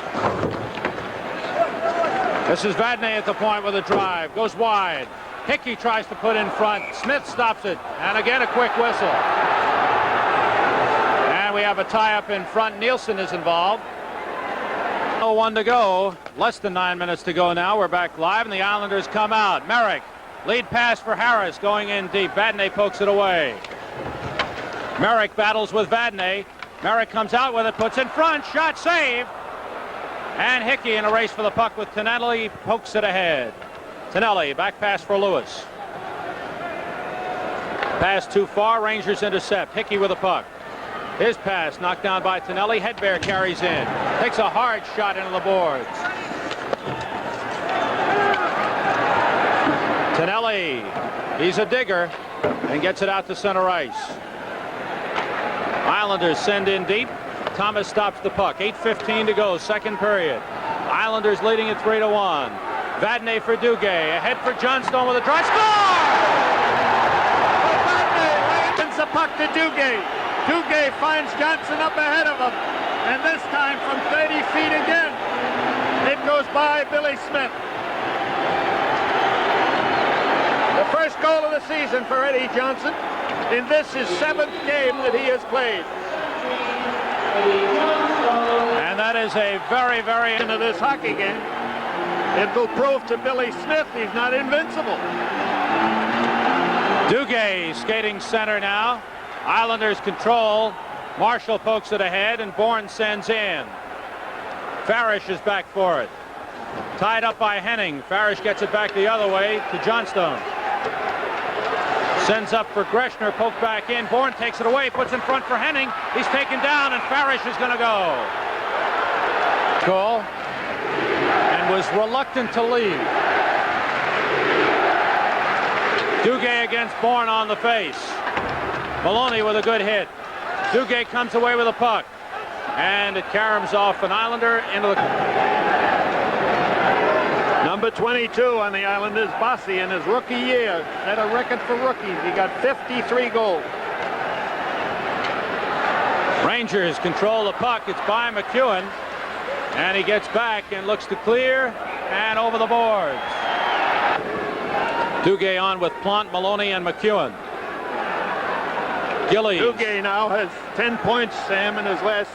This is Vadnais at the point with a drive. Goes wide. Hickey tries to put in front. Smith stops it. And again a quick whistle. And we we have a tie-up in front. Nielsen is involved. 1 to go. Less than 9 minutes to go now. We're back live, and the Islanders come out. Merrick, lead pass for Harris, going in deep. Vadnais pokes it away. Merrick battles with Vadnais. Merrick comes out with it, puts in front, shot saved. And Hickey in a race for the puck with Tonelli, pokes it ahead. Tonelli, back pass for Lewis. Pass too far, Rangers intercept. Hickey with the puck. His pass knocked down by Tonelli. Hedberg carries in. Takes a hard shot into the boards. Tonelli, he's a digger, and gets it out to center ice. Islanders send in deep. Thomas stops the puck. 8:15 to go, second period. Islanders leading at 3-1. Vadnais for Duguay. Ahead for Johnstone with a try. Score! Vadnais lands the puck to Duguay. Duguay finds Johnson up ahead of him. And this time from 30 feet again. It goes by Billy Smith. The first goal of the season for Eddie Johnson. In this his 7th game that he has played. And that is a very, very into this hockey game. It will prove to Billy Smith he's not invincible. Duguay skating center now. Islanders control. Marshall pokes it ahead, and Bourne sends in. Farish is back for it. Tied up by Henning. Farish gets it back the other way to Johnstone. Sends up for Greshner, poked back in. Bourne takes it away, puts in front for Henning. He's taken down, and Farish is going to go. Goal. And was reluctant to leave. Duguay against Bourne on the face. Maloney with a good hit. Duguay comes away with a puck. And it caroms off an Islander into the... Number 22 on the Islanders, Bossy, in his rookie year, set a record for rookies. He got 53 goals. Rangers control the puck. It's by McEwen. And he gets back and looks to clear and over the boards. Duguay on with Plant, Maloney, and McEwen. Gillies. Duguay now has 10 points, Sam, in his last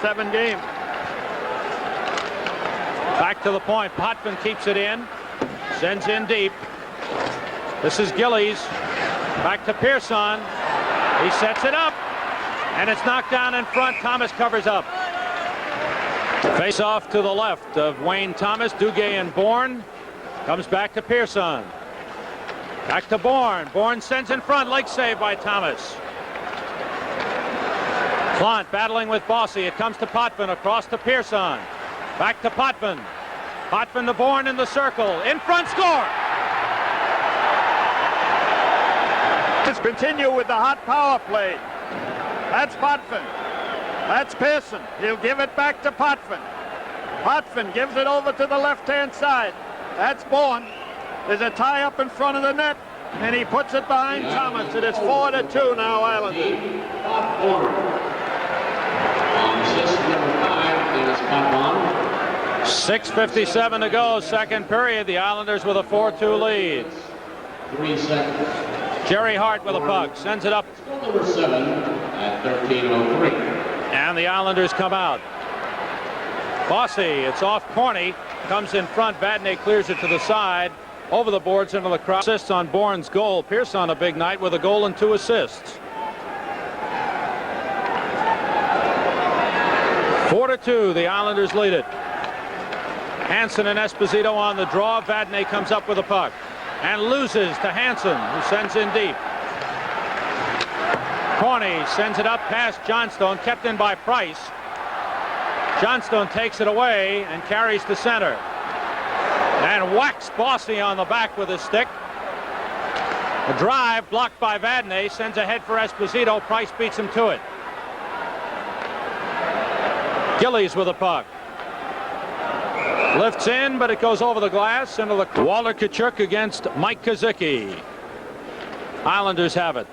7 games. Back to the point. Potvin keeps it in. Sends in deep. This is Gillies. Back to Pearson. He sets it up. And it's knocked down in front. Thomas covers up. Face off to the left of Wayne Thomas. Duguay and Bourne. Comes back to Pearson. Back to Bourne. Bourne sends in front. Leg save by Thomas. Plant battling with Bossy. It comes to Potvin. Across to Pearson. Back to Potvin. Potvin to Bourne in the circle. In front, score! Let's continue with the hot power play. That's Potvin. That's Pearson. He'll give it back to Potvin. Potvin gives it over to the left-hand side. That's Bourne. There's a tie up in front of the net, and he puts it behind Thomas. It is 4-2 now, Islanders. On assist number 5 is Potvin. 6:57 to go, second period. The Islanders with a 4-2 lead. 3 seconds. Jerry Hart with a puck. Sends it up. Number 7 at 13:03. And the Islanders come out. Bossy, it's off Corney. Comes in front. Vadnais clears it to the side. Over the boards into the crowd. Assists on Bourne's goal. Pearson a big night with a goal and 2 assists. 4-2, the Islanders lead it. Hansen and Esposito on the draw. Vadnais comes up with a puck and loses to Hansen, who sends in deep. Corney sends it up past Johnstone, kept in by Price. Johnstone takes it away and carries to center. And whacks Bossy on the back with his stick. A drive blocked by Vadnais, sends ahead for Esposito. Price beats him to it. Gillies with a puck. Lifts in, but it goes over the glass into the... Walter Tkachuk against Mike Kazicki. Islanders have it.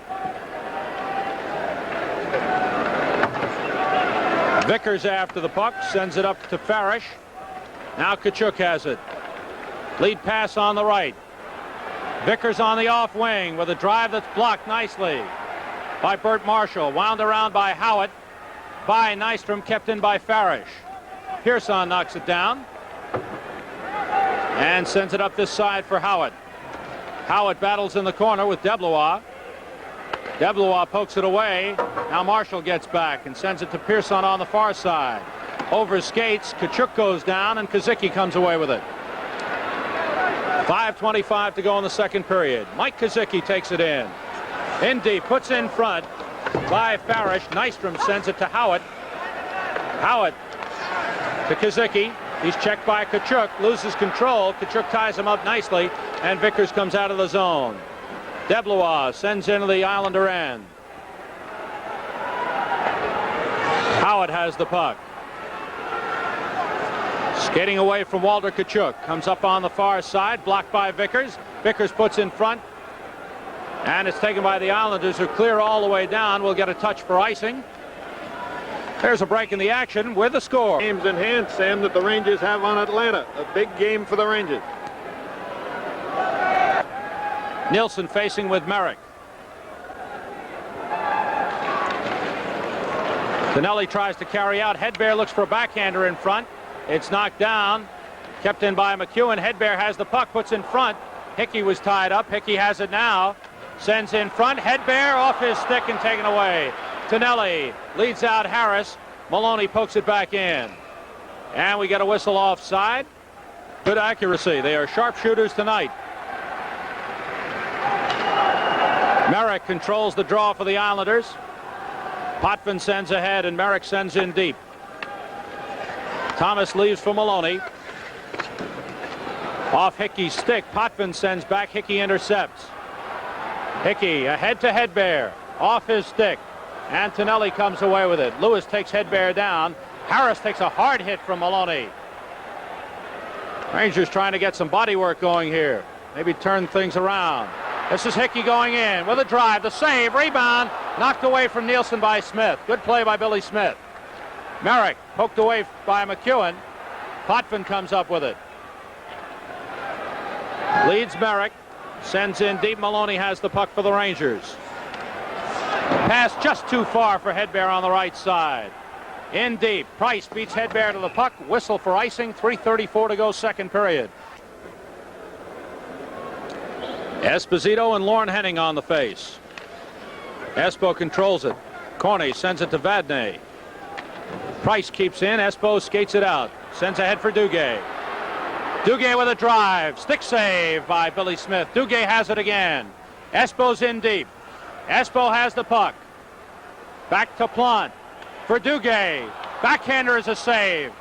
Vickers after the puck, sends it up to Farish. Now Tkachuk has it. Lead pass on the right. Vickers on the off wing with a drive that's blocked nicely by Bert Marshall. Wound around by Howitt. by Nystrom, kept in by Farish. Pearson knocks it down and sends it up this side for Howitt. Howitt battles in the corner with DeBlois. DeBlois pokes it away. Now Marshall gets back and sends it to Pearson on the far side. Over skates, Tkachuk goes down, and Kazicki comes away with it. 5:25 to go in the second period. Mike Kazicki takes it in. In deep, puts in front by Farish. Nystrom sends it to Howitt. Howitt to Kazicki. He's checked by Tkachuk, loses control. Tkachuk ties him up nicely, and Vickers comes out of the zone. DeBlois sends into the Islander end. Howitt has the puck. Skating away from Walter Tkachuk. Comes up on the far side, blocked by Vickers. Vickers puts in front, and it's taken by the Islanders, who clear all the way down. We'll get a touch for icing. There's a break in the action with the score. Games in hand, Sam, that the Rangers have on Atlanta. A big game for the Rangers. Nielsen facing with Merrick. Tonelli tries to carry out. Hedberg looks for a backhander in front. It's knocked down. Kept in by McEwen. Hedberg has the puck, puts in front. Hickey was tied up. Hickey has it now. Sends in front. Hedberg off his stick and taken away. Tonelli leads out Harris. Maloney pokes it back in. And we get a whistle offside. Good accuracy. They are sharpshooters tonight. Merrick controls the draw for the Islanders. Potvin sends ahead, and Merrick sends in deep. Thomas leaves for Maloney. Off Hickey's stick, Potvin sends back. Hickey intercepts. Hickey ahead to Hedberg. Off his stick. And Tonelli comes away with it. Lewis takes Hedberg down. Harris takes a hard hit from Maloney. Rangers trying to get some body work going here. Maybe turn things around. This is Hickey going in with a drive. The save, rebound, knocked away from Nielsen by Smith. Good play by Billy Smith. Merrick poked away by McEwen. Potvin comes up with it. Leads Merrick. Sends in deep. Maloney has the puck for the Rangers. Pass just too far for Hedberg on the right side. In deep. Price beats Hedberg to the puck. Whistle for icing. 3:34 to go, second period. Esposito and Lorne Henning on the face. Espo controls it. Corney sends it to Vadnais. Price keeps in. Espo skates it out. Sends ahead for Duguay. Duguay with a drive. Stick save by Billy Smith. Duguay has it again. Espo's in deep. Espo has the puck. Back to Plant for Duguay. Backhander is a save.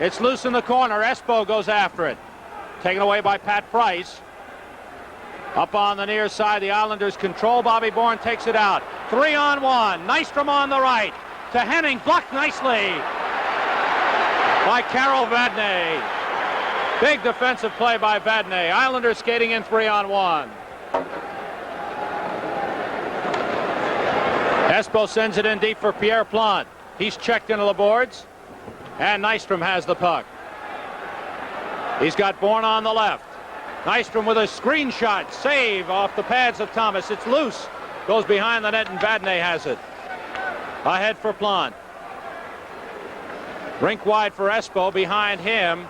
It's loose in the corner. Espo goes after it. Taken away by Pat Price. Up on the near side, the Islanders control. Bobby Bourne takes it out. 3-on-1. Nystrom on the right. To Henning. Blocked nicely by Carol Vadnais. Big defensive play by Vadnais. Islanders skating in 3-on-1. Espo sends it in deep for Pierre Plant. He's checked into the boards. And Nystrom has the puck. He's got Bourne on the left. Nystrom with a screenshot. Save off the pads of Thomas. It's loose. Goes behind the net, and Vadnais has it. Ahead for Plant. Rink wide for Espo. Behind him.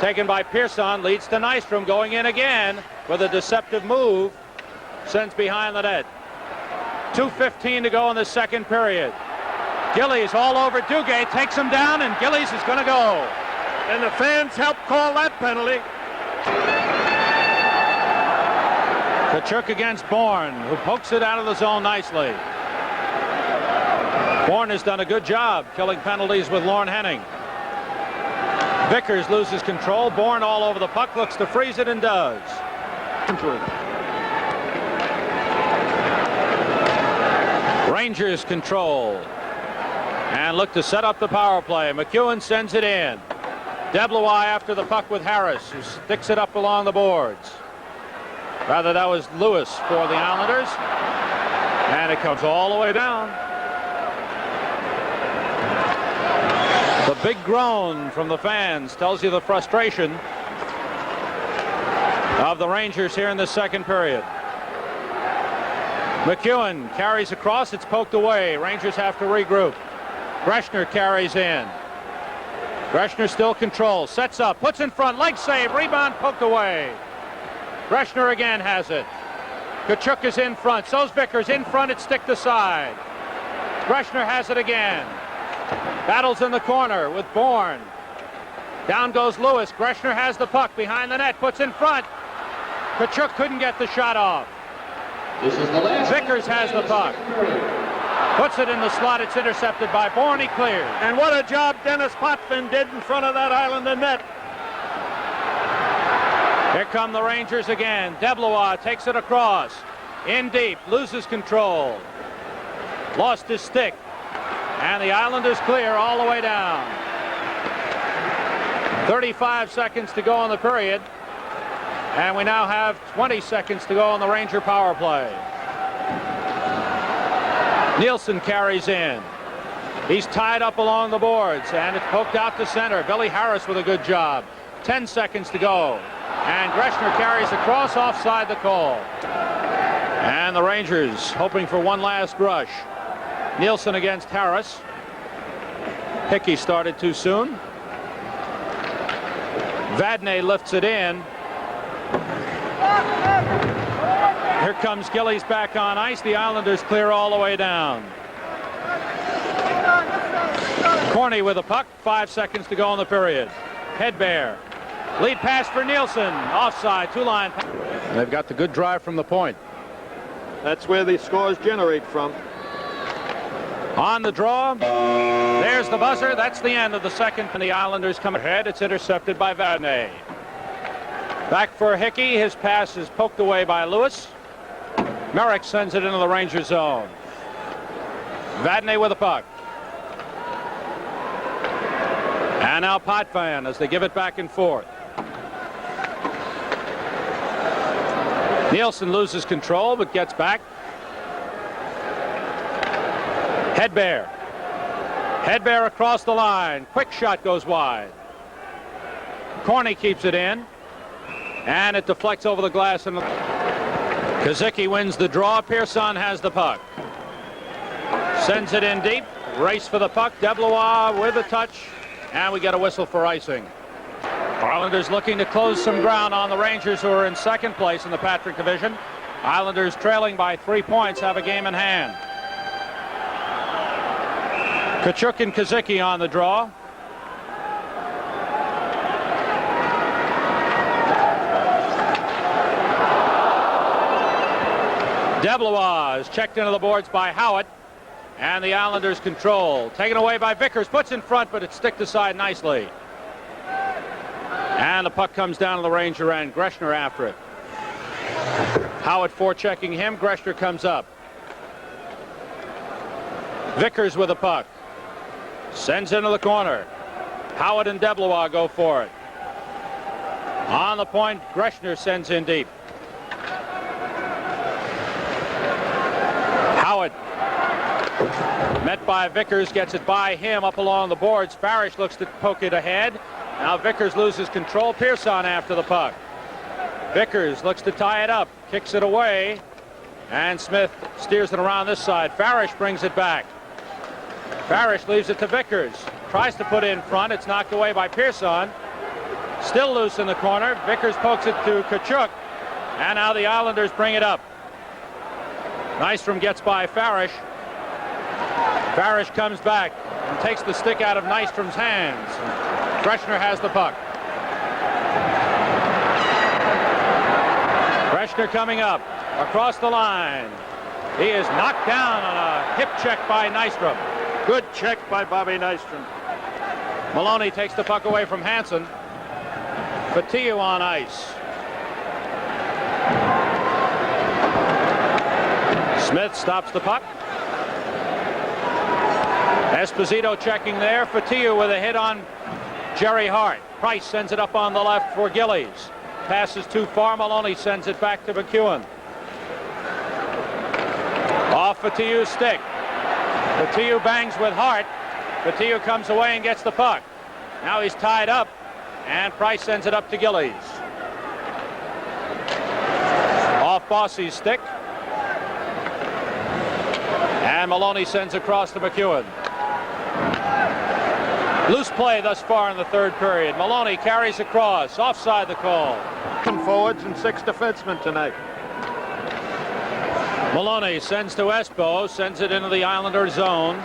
Taken by Pearson. Leads to Nystrom. Going in again with a deceptive move. Sends behind the net. 2:15 to go in the second period. Gillies all over Duguay. Takes him down, and Gillies is going to go. And the fans help call that penalty. Tkachuk against Bourne, who pokes it out of the zone nicely. Bourne has done a good job killing penalties with Lorne Henning. Vickers loses control. Bourne all over the puck, looks to freeze it and does. Rangers control and look to set up the power play. McEwen sends it in. DeBlois after the puck with Harris, who sticks it up along the boards. Rather, that was Lewis for the Islanders. And it comes all the way down. The big groan from the fans tells you the frustration of the Rangers here in the second period. McEwen carries across. It's poked away. Rangers have to regroup. Greshner carries in. Greshner still controls, sets up, puts in front, leg save, rebound poked away. Greshner again has it. Kachuk is in front, so's Vickers in front, it's stick to side. Greshner has it again. Battles in the corner with Bourne. Down goes Lewis. Greshner has the puck behind the net, puts in front. Kachuk couldn't get the shot off. This is the last. Vickers has the puck. Puts it in the slot. It's intercepted by Bourne. He clears. And what a job Dennis Potvin did in front of that Islander net. Here come the Rangers again. DeBlois takes it across. In deep. Loses control. Lost his stick. And the Islanders clear all the way down. 35 seconds to go in the period. And we now have 20 seconds to go on the Ranger power play. Nielsen carries in. He's tied up along the boards, and it's poked out to center. Billy Harris with a good job. 10 seconds to go. And Greshner carries across offside the call. And the Rangers hoping for one last rush. Nielsen against Harris. Hickey started too soon. Vadnais lifts it in. Here comes Gillies back on ice. The Islanders clear all the way down. Corney with a puck. 5 seconds to go in the period. Hedberg. Lead pass for Nielsen. Offside. Two-line. They've got the good drive from the point. That's where the scores generate from. On the draw. There's the buzzer. That's the end of the second. And the Islanders come ahead. It's intercepted by Vadnais. Back for Hickey. His pass is poked away by Lewis. Merrick sends it into the Ranger zone. Vadnais with the puck. And now Potvin as they give it back and forth. Nielsen loses control but gets back. Hedberg. Hedberg across the line. Quick shot goes wide. Corney keeps it in. And it deflects over the glass. And Kazicki wins the draw. Pearson has the puck. Sends it in deep. Race for the puck. DeBlois with a touch. And we get a whistle for icing. Islanders looking to close some ground on the Rangers, who are in second place in the Patrick Division. Islanders trailing by 3 points have a game in hand. Kachuk and Kazicki on the draw. DeBlois is checked into the boards by Howitt. And the Islanders control. Taken away by Vickers. Puts in front, but it's sticked aside nicely. And the puck comes down to the Ranger end. Greshner after it. Howitt forechecking him. Greshner comes up. Vickers with the puck. Sends into the corner. Howitt and DeBlois go for it. On the point, Greshner sends in deep. Howitt. Met by Vickers, gets it by him up along the boards. Farish looks to poke it ahead. Now Vickers loses control. Pearson after the puck. Vickers looks to tie it up, kicks it away, and Smith steers it around this side. Farish brings it back. Farish leaves it to Vickers. Tries to put it in front. It's knocked away by Pearson. Still loose in the corner. Vickers pokes it to Kachuk. And now the Islanders bring it up. Nystrom gets by Farish. Farish comes back and takes the stick out of Nystrom's hands. Greshner has the puck. Greshner coming up across the line. He is knocked down on a hip check by Nystrom. Good check by Bobby Nystrom. Maloney takes the puck away from Hansen. Fatiu on ice. Smith stops the puck. Esposito checking there. Fatiu with a hit on Jerry Hart. Price sends it up on the left for Gillies. Passes too far. Maloney sends it back to McEwen. Off Fatiu's stick. Fatiu bangs with Hart. Fatiu comes away and gets the puck. Now he's tied up, and Price sends it up to Gillies. Off Bossy's stick. And Maloney sends across to McEwen. Loose play thus far in the third period. Maloney carries across. Offside the call. 10 forwards and 6 defensemen tonight. Maloney sends to Espo. Sends it into the Islander zone.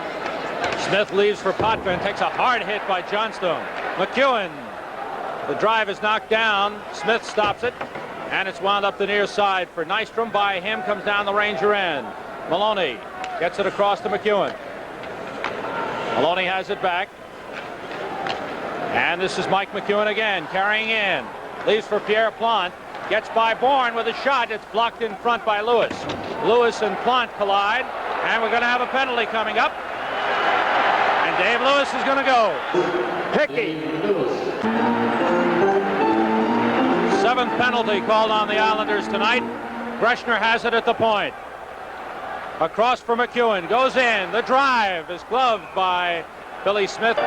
Smith leaves for Potvin. Takes a hard hit by Johnstone. McEwen. The drive is knocked down. Smith stops it. And it's wound up the near side for Nystrom. By him comes down the Ranger end. Maloney gets it across to McEwen. Maloney has it back. And this is Mike McEwen again, carrying in. Leaves for Pierre Plante. Gets by Bourne with a shot. It's blocked in front by Lewis. Lewis and Plante collide. And we're going to have a penalty coming up. And Dave Lewis is going to go. Hickey. 7th penalty called on the Islanders tonight. Greshner has it at the point. Across for McEwen. Goes in. The drive is gloved by Billy Smith.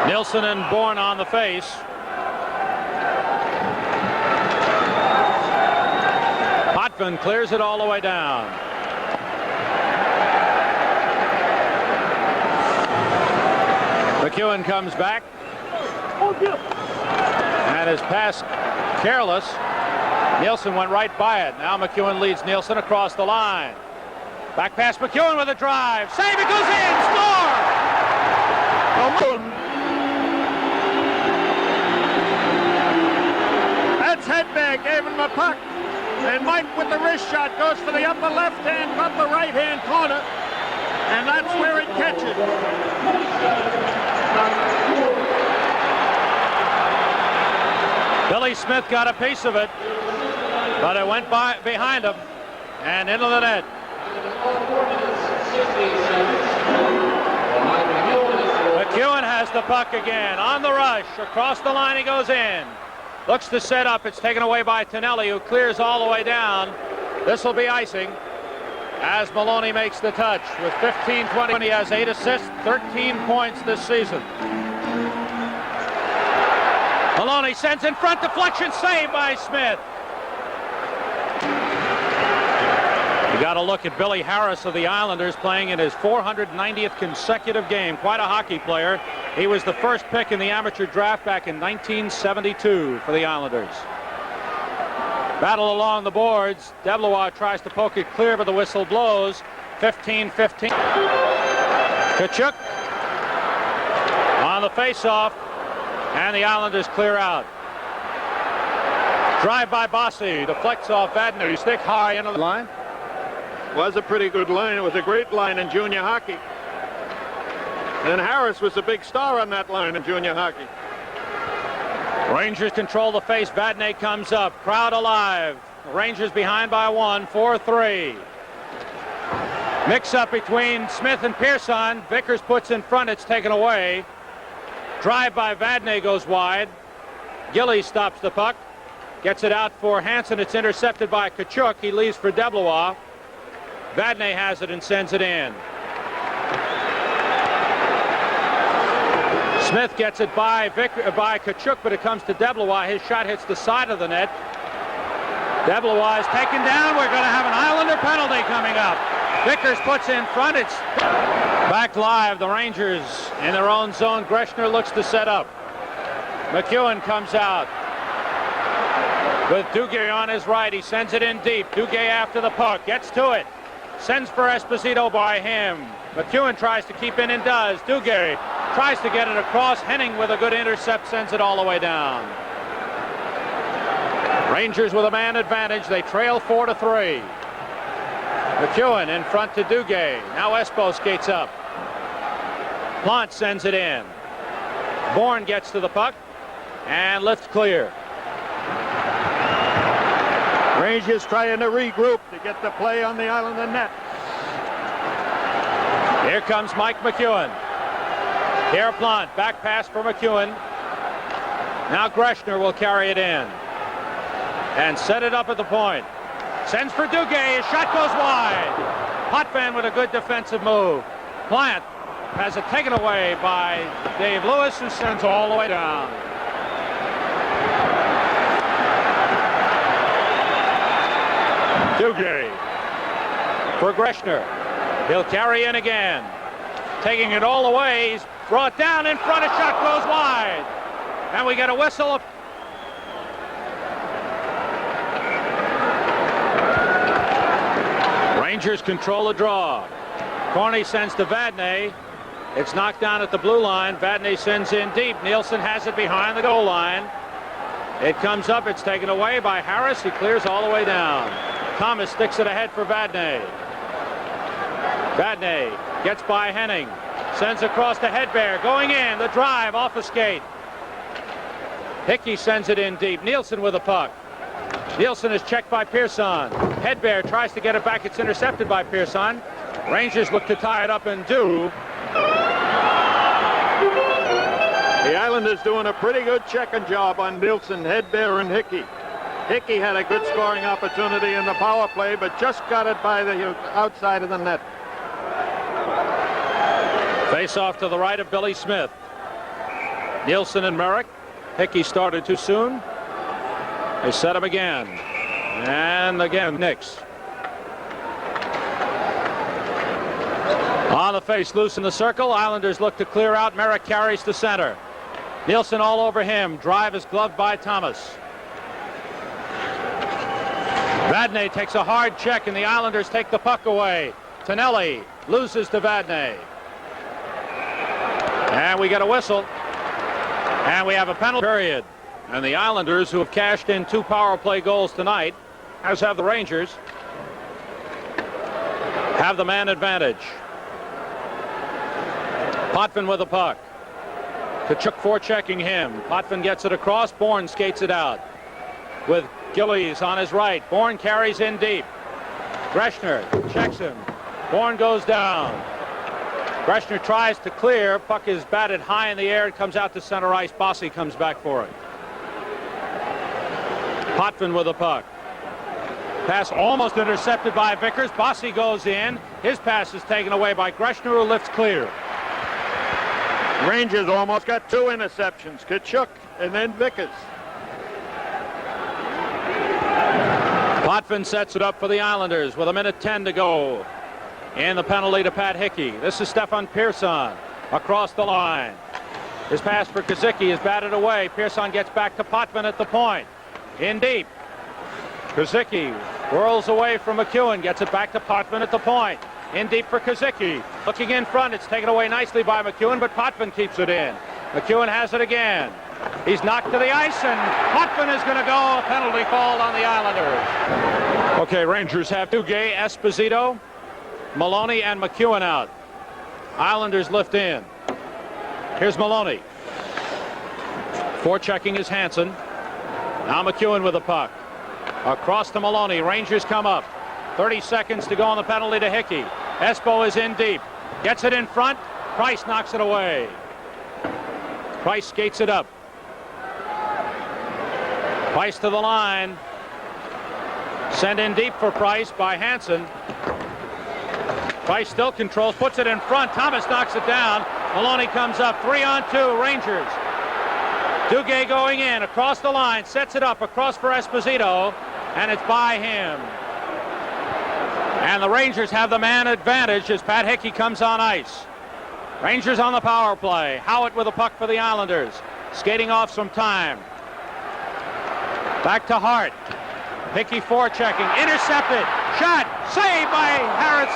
Nilsson and Bourne on the face. Potvin clears it all the way down. McEwen comes back. And his pass careless. Nilsson went right by it. Now McEwen leads Nilsson across the line. Back pass McEwen with a drive. Save, it goes in. Score! That's Hedberg gave him a puck. And Mike with the wrist shot goes for the upper left hand, upper right hand corner. And that's where it catches. Billy Smith got a piece of it, but it went by behind him and into the net. McEwen has the puck again on the rush. Across the line he goes in. Looks to set up. It's taken away by Tonelli, who clears all the way down. This will be icing as Maloney makes the touch. With 15-20, he has 8 assists, 13 points this season. Maloney sends in front, deflection, saved by Smith. You got to look at Billy Harris of the Islanders playing in his 490th consecutive game. Quite a hockey player. He was the first pick in the amateur draft back in 1972 for the Islanders. Battle along the boards. Deblois tries to poke it clear, but the whistle blows. 15-15. Tkachuk on the face-off, and the Islanders clear out. Drive by Bossy, deflects off Vadner. Stick high into the line. Was a pretty good line. It was a great line in junior hockey. And Harris was a big star on that line in junior hockey. Rangers control the face. Vadnais comes up. Crowd alive. Rangers behind by 1, 4-3. Mix up between Smith and Pearson. Vickers puts in front. It's taken away. Drive by Vadnais goes wide. Gillies stops the puck. Gets it out for Hansen. It's intercepted by Tkachuk. He leaves for Deblois. Vadnais has it and sends it in. Smith gets it by Tkachuk, but it comes to Deblois. His shot hits the side of the net. Deblois is taken down. We're going to have an Islander penalty coming up. Vickers puts in front. It's back live. The Rangers in their own zone. Greshner looks to set up. McEwen comes out with Duguay on his right. He sends it in deep. Duguay after the puck. Gets to it. Sends for Esposito by him. McEwen tries to keep in and does. Duguay tries to get it across. Henning with a good intercept sends it all the way down. Rangers with a man advantage. They trail 4-3. McEwen in front to Duguay. Now Espo skates up. Plante sends it in. Bourne gets to the puck and lifts clear. Rangers trying to regroup to get the play on the Islander net. Here comes Mike McEwen. Here Plante, back pass for McEwen. Now Greshner will carry it in and set it up at the point. Sends for Duguay. His shot goes wide. Potvin with a good defensive move. Plante has it taken away by Dave Lewis, who sends all the way down. Duguay for Greshner. He'll carry in again. Taking it all the way. He's Brought down in front, a shot goes wide. And we get a whistle. Rangers control the draw. Corney sends to Vadnais. It's knocked down at the blue line. Vadnais sends in deep. Nielsen has it behind the goal line. It comes up. It's taken away by Harris. He clears all the way down. Thomas sticks it ahead for Vadnais. Vadnais gets by Henning. Sends across to Hedberg. Going in. The drive off a skate. Hickey sends it in deep. Nielsen with the puck. Nielsen is checked by Pearson. Hedberg tries to get it back. It's intercepted by Pearson. Rangers look to tie it up and do. The Islanders doing a pretty good checking job on Nielsen, Hedberg, and Hickey. Hickey had a good scoring opportunity in the power play, but just got it by the outside of the net. Face off to the right of Billy Smith. Nielsen and Merrick. Hickey started too soon. They set him again. And again, Nix. On the face, loose in the circle. Islanders look to clear out. Merrick carries to center. Nielsen all over him. Drive is gloved by Thomas. Vadnais takes a hard check, and the Islanders take the puck away. Tonelli loses to Vadnais. And we get a whistle. And we have a penalty period. And the Islanders, who have cashed in 2 power play goals tonight, as have the Rangers, have the man advantage. Potvin with the puck. Tkachuk forechecking him. Potvin gets it across. Bourne skates it out. With Gillies on his right. Bourne carries in deep. Greshner checks him. Bourne goes down. Greshner tries to clear. Puck is batted high in the air. It comes out to center ice. Bossy comes back for it. Potvin with the puck. Pass almost intercepted by Vickers. Bossy goes in. His pass is taken away by Greshner, who lifts clear. Rangers almost got 2 interceptions. Tkachuk and then Vickers. Potvin sets it up for the Islanders with 1:10 to go. And the penalty to Pat Hickey. This is Stefan Pearson across the line. His pass for Kazicki is batted away. Pearson gets back to Potvin at the point. In deep. Kazicki whirls away from McEwen. Gets it back to Potvin at the point. In deep for Kazicki. Looking in front. It's taken away nicely by McEwen, but Potvin keeps it in. McEwen has it again. He's knocked to the ice, and Potvin is going to go. A penalty called on the Islanders. Okay, Rangers have Duguay, Esposito, Maloney, and McEwen out. Islanders lift in. Here's Maloney. Forechecking is Hansen. Now McEwen with the puck. Across to Maloney. Rangers come up. 30 seconds to go on the penalty to Hickey. Espo is in deep. Gets it in front. Price knocks it away. Price skates it up. Price to the line. Sent in deep for Price by Hansen. Price still controls, puts it in front. Thomas knocks it down. Maloney comes up. 3-on-2 Rangers. Duguay going in across the line, sets it up across for Esposito, and it's by him. And the Rangers have the man advantage as Pat Hickey comes on ice. Rangers on the power play. Howitt with a puck for the Islanders. Skating off some time. Back to Hart. Hickey forechecking. Intercepted. Shot. Saved by Harris.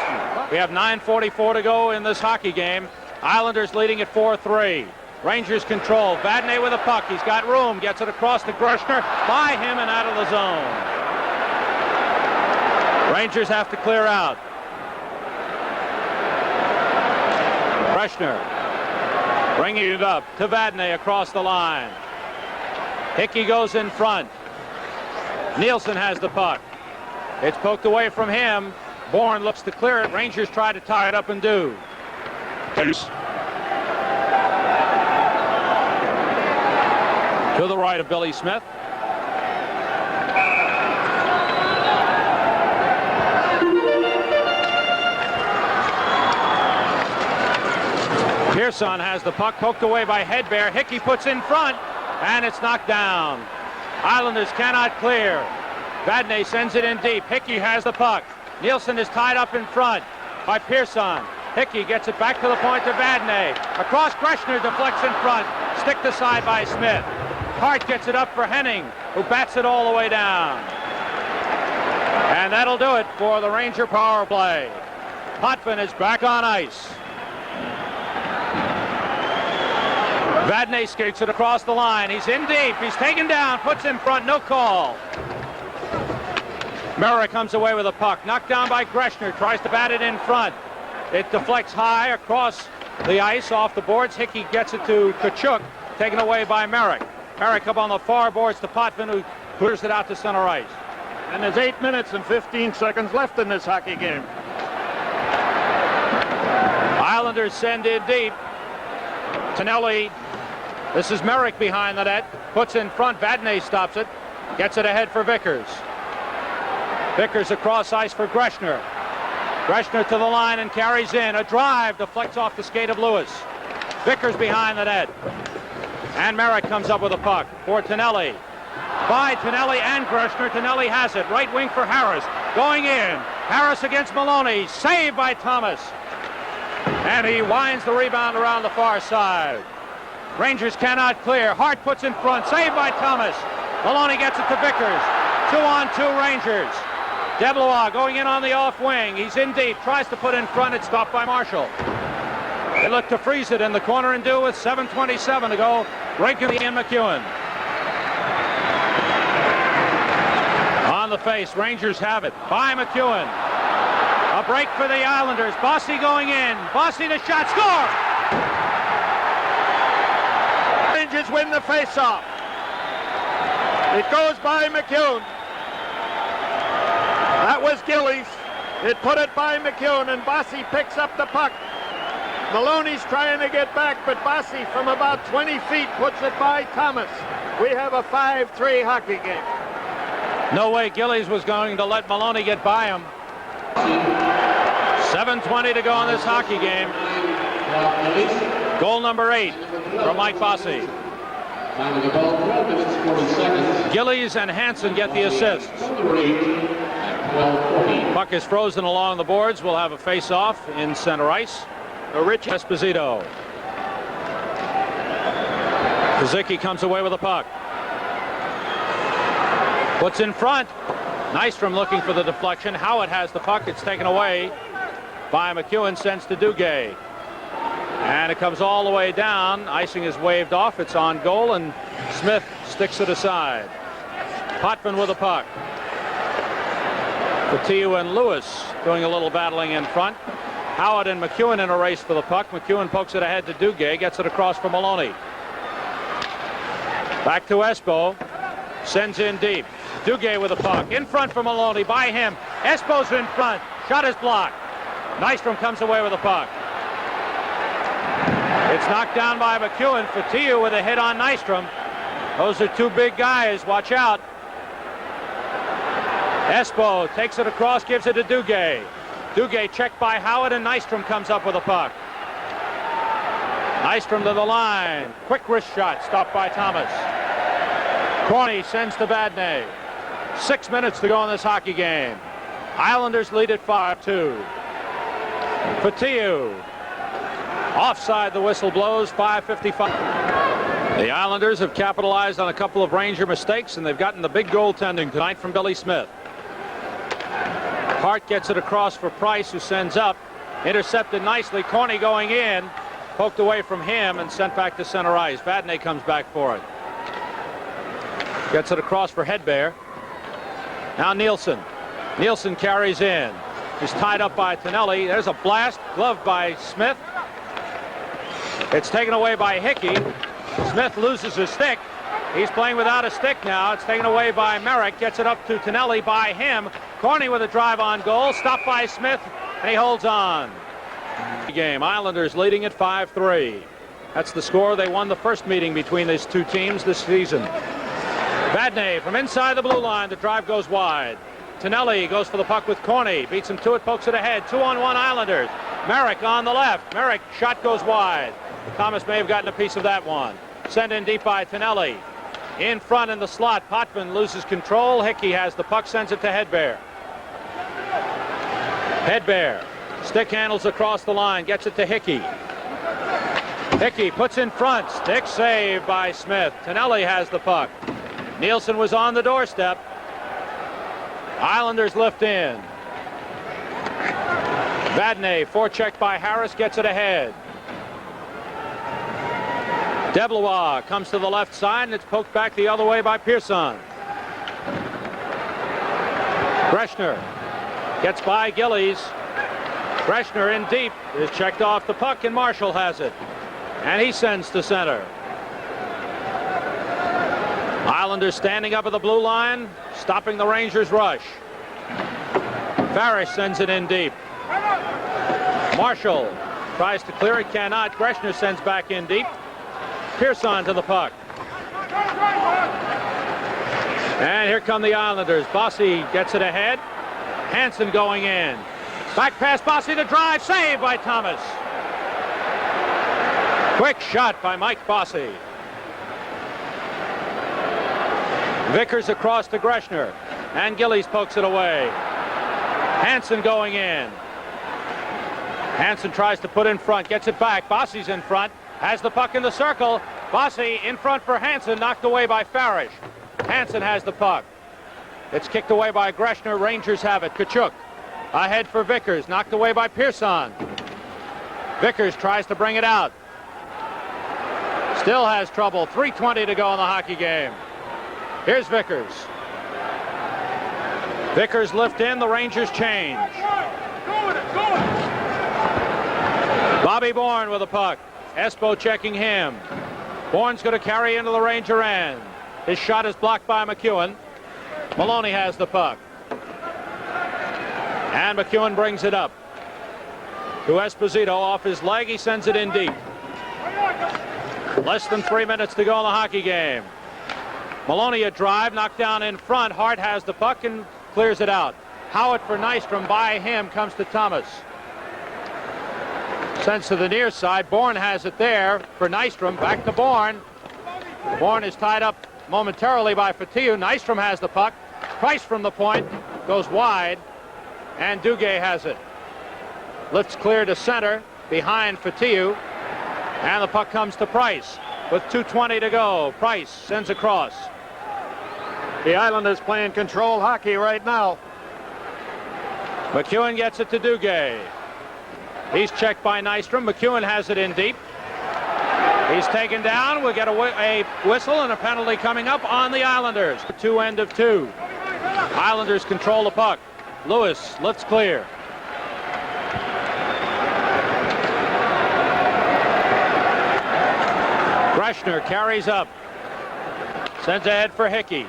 We have 9:44 to go in this hockey game. Islanders leading at 4-3. Rangers control. Vadnais with a puck. He's got room. Gets it across to Greshner. By him and out of the zone. Rangers have to clear out. Greshner bringing it up to Vadnais across the line. Hickey goes in front. Nielsen has the puck. It's poked away from him. Bourne looks to clear it. Rangers try to tie it up and do. To the right of Billy Smith. Pearson has the puck, poked away by Hedberg. Hickey puts in front, and it's knocked down. Islanders cannot clear. Vadnais sends it in deep. Hickey has the puck. Nielsen is tied up in front by Pearson. Hickey gets it back to the point to Vadnais. Across Greshner, deflects in front. Sticked aside by Smith. Hart gets it up for Henning, who bats it all the way down. And that'll do it for the Ranger power play. Potvin is back on ice. Vadnais skates it across the line. He's in deep. He's taken down. Puts in front. No call. Merrick comes away with a puck. Knocked down by Greshner. Tries to bat it in front. It deflects high across the ice off the boards. Hickey gets it to Tkachuk. Taken away by Merrick. Merrick up on the far boards to Potvin, who clears it out to center ice. And there's 8 minutes and 15 seconds left in this hockey game. Islanders send in deep. Tonelli. This is Merrick behind the net. Puts in front. Vadnais stops it. Gets it ahead for Vickers. Vickers across ice for Greshner. Greshner to the line and carries in. A drive deflects off the skate of Lewis. Vickers behind the net. And Merrick comes up with a puck for Tonelli. By Tonelli and Greshner. Tonelli has it. Right wing for Harris. Going in. Harris against Maloney. Saved by Thomas. And he winds the rebound around the far side. Rangers cannot clear. Hart puts in front. Saved by Thomas. Maloney gets it to Vickers. 2-on-2 Rangers. DeBlois going in on the off wing. He's in deep. Tries to put in front. It's stopped by Marshall. They look to freeze it in the corner and do with 7:27 to go. Breaking and McEwen. On the face. Rangers have it. By McEwen. A break for the Islanders. Bossy going in. Bossy the shot. Score! Rangers win the face-off. It goes by McEwen. That was Gillies. It put it by McEwen, and Bossy picks up the puck. Maloney's trying to get back, but Bossy from about 20 feet puts it by Thomas. We have a 5-3 hockey game. No way Gillies was going to let Maloney get by him. 7:20 to go in this hockey game. Goal number 8 from Mike Bossy. Gillies and Hansen get the assists. Puck is frozen along the boards. We'll have a face-off in center ice. Rich Esposito. Kazicki comes away with a puck. Puts in front. Nystrom looking for the deflection. Howard has the puck. It's taken away by McEwen. Sends to Duguay. And it comes all the way down. Icing is waved off. It's on goal, and Smith sticks it aside. Potvin with a puck. Coutinho and Lewis doing a little battling in front. Howard and McEwen in a race for the puck. McEwen pokes it ahead to Duguay. Gets it across for Maloney. Back to Espo. Sends in deep. Duguay with a puck. In front for Maloney. By him. Espo's in front. Shot is blocked. Nystrom comes away with a puck. It's knocked down by McEwen. Coutinho with a hit on Nystrom. Those are two big guys. Watch out. Espo takes it across, gives it to Duguay. Duguay checked by Howard, and Nystrom comes up with a puck. Nystrom to the line. Quick wrist shot, stopped by Thomas. Corny sends to Vadnais. 6 minutes to go in this hockey game. Islanders lead at 5-2. Coutinho. Offside, the whistle blows. 5:55. The Islanders have capitalized on a couple of Ranger mistakes, and they've gotten the big goaltending tonight from Billy Smith. Hart gets it across for Price, who sends up. Intercepted nicely. Corny going in. Poked away from him and sent back to center ice. Vadnais comes back for it. Gets it across for Hedberg. Now Nielsen. Nielsen carries in. He's tied up by Tonelli. There's a blast. Glove by Smith. It's taken away by Hickey. Smith loses his stick. He's playing without a stick now. It's taken away by Merrick. Gets it up to Tonelli by him. Corny with a drive on goal. Stopped by Smith, and he holds on. Game. Islanders leading at 5-3. That's the score. They won the first meeting between these two teams this season. Vadnais from inside the blue line. The drive goes wide. Tonelli goes for the puck with Corny. Beats him to it, pokes it ahead. 2-on-1 Islanders. Merrick on the left. Merrick shot goes wide. Thomas may have gotten a piece of that one. Sent in deep by Tonelli. In front in the slot. Potvin loses control. Hickey has the puck, sends it to Hedberg. Hedberg Stick handles across the line, gets it to Hickey. Hickey puts in front, stick save by Smith. Tonelli has the puck. Nielsen was on the doorstep. Islanders lift in. Vadnais, forecheck by Harris, gets it ahead. DeBlois comes to the left side, and it's poked back the other way by Pearson. Greshner gets by Gillies. Greshner in deep is checked off the puck, and Marshall has it. And he sends to center. Islanders standing up at the blue line, stopping the Rangers' rush. Farish sends it in deep. Marshall tries to clear it, cannot. Greshner sends back in deep. Pearson to the puck. And here come the Islanders. Bossy gets it ahead. Hansen going in. Back pass, Bossy to drive. Save by Thomas. Quick shot by Mike Bossy. Vickers across to Greshner. And Gillies pokes it away. Hansen going in. Hansen tries to put in front, gets it back. Bossy's in front, has the puck in the circle. Bossy in front for Hansen, knocked away by Farish. Hansen has the puck. It's kicked away by Greshner. Rangers have it. Tkachuk ahead for Vickers, knocked away by Pearson. Vickers tries to bring it out. Still has trouble. 3:20 to go in the hockey game. Here's Vickers. Vickers lift in, the Rangers change. Bobby Bourne with a puck. Espo checking him. Bourne's going to carry into the Ranger end. His shot is blocked by McEwen. Maloney has the puck. And McEwen brings it up to Esposito off his leg. He sends it in deep. Less than 3 minutes to go in the hockey game. Maloney a drive, knocked down in front. Hart has the puck and clears it out. Howitt for Nystrom, by him, comes to Thomas. Sends to the near side. Bourne has it there for Nystrom. Back to Bourne. Bourne is tied up momentarily by Fatiu. Nystrom has the puck. Price from the point goes wide, and Duguay has it. Lifts clear to center behind Fatiu, and the puck comes to Price with 2:20 to go. Price sends across. The Islanders playing control hockey right now. McEwen gets it to Duguay. He's checked by Nystrom. McEwen has it in deep. He's taken down. We'll get a whistle and a penalty coming up on the Islanders. 2 end of 2. Islanders control the puck. Lewis lifts clear. Greshner carries up. Sends ahead for Hickey.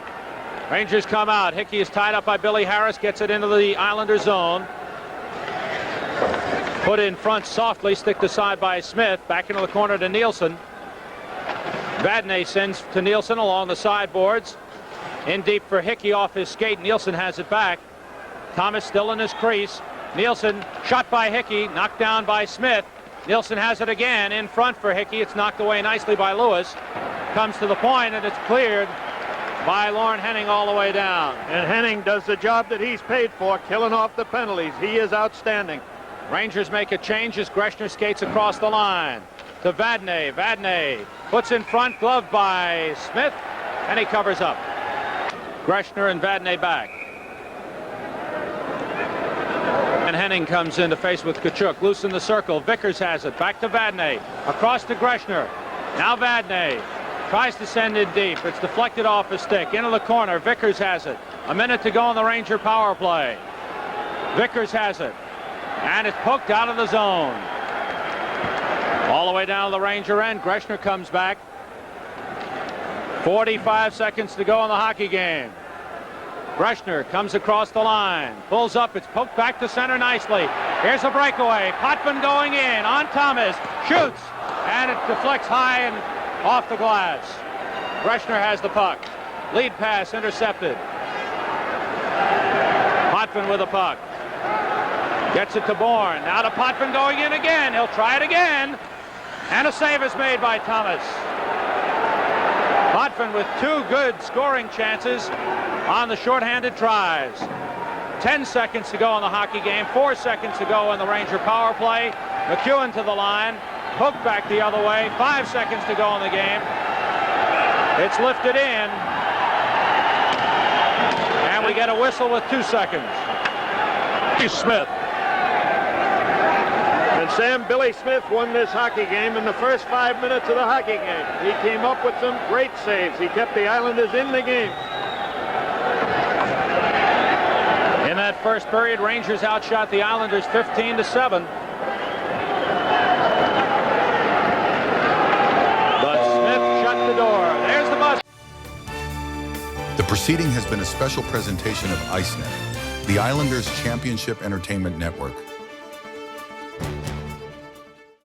Rangers come out. Hickey is tied up by Billy Harris. Gets it into the Islander zone. Put in front softly. Sticked aside by Smith. Back into the corner to Nielsen. Vadnais sends to Nielsen along the sideboards. In deep for Hickey off his skate. Nielsen has it back. Thomas still in his crease. Nielsen shot by Hickey. Knocked down by Smith. Nielsen has it again in front for Hickey. It's knocked away nicely by Lewis. Comes to the point and it's cleared by Lauren Henning all the way down. And Henning does the job that he's paid for, killing off the penalties. He is outstanding. Rangers make a change as Greshner skates across the line to Vadnais. Vadnais puts in front, gloved by Smith, and he covers up. Greshner and Vadnais back. And Henning comes in to face with Tkachuk. Loose in the circle. Vickers has it. Back to Vadnais. Across to Greshner. Now Vadnais tries to send it deep. It's deflected off a stick. Into the corner. Vickers has it. A minute to go on the Ranger power play. Vickers has it. And it's poked out of the zone. All the way down to the Ranger end. Greshner comes back. 45 seconds to go in the hockey game. Greshner comes across the line. Pulls up. It's poked back to center nicely. Here's a breakaway. Potvin going in on Thomas. Shoots. And it deflects high and off the glass. Greshner has the puck. Lead pass intercepted. Potvin with the puck. Gets it to Bourne. Now to Potvin going in again. He'll try it again. And a save is made by Thomas. Potvin with 2 good scoring chances on the shorthanded tries. 10 seconds to go in the hockey game. 4 seconds to go in the Ranger power play. McEwen to the line. Hook back the other way. 5 seconds to go in the game. It's lifted in. And we get a whistle with 2 seconds. Smith. And Sam, Billy Smith won this hockey game in the first 5 minutes of the hockey game. He came up with some great saves. He kept the Islanders in the game. In that first period, Rangers outshot the Islanders 15-7. But Smith shut the door. There's the bus. The proceeding has been a special presentation of ICENET, the Islanders Championship Entertainment Network.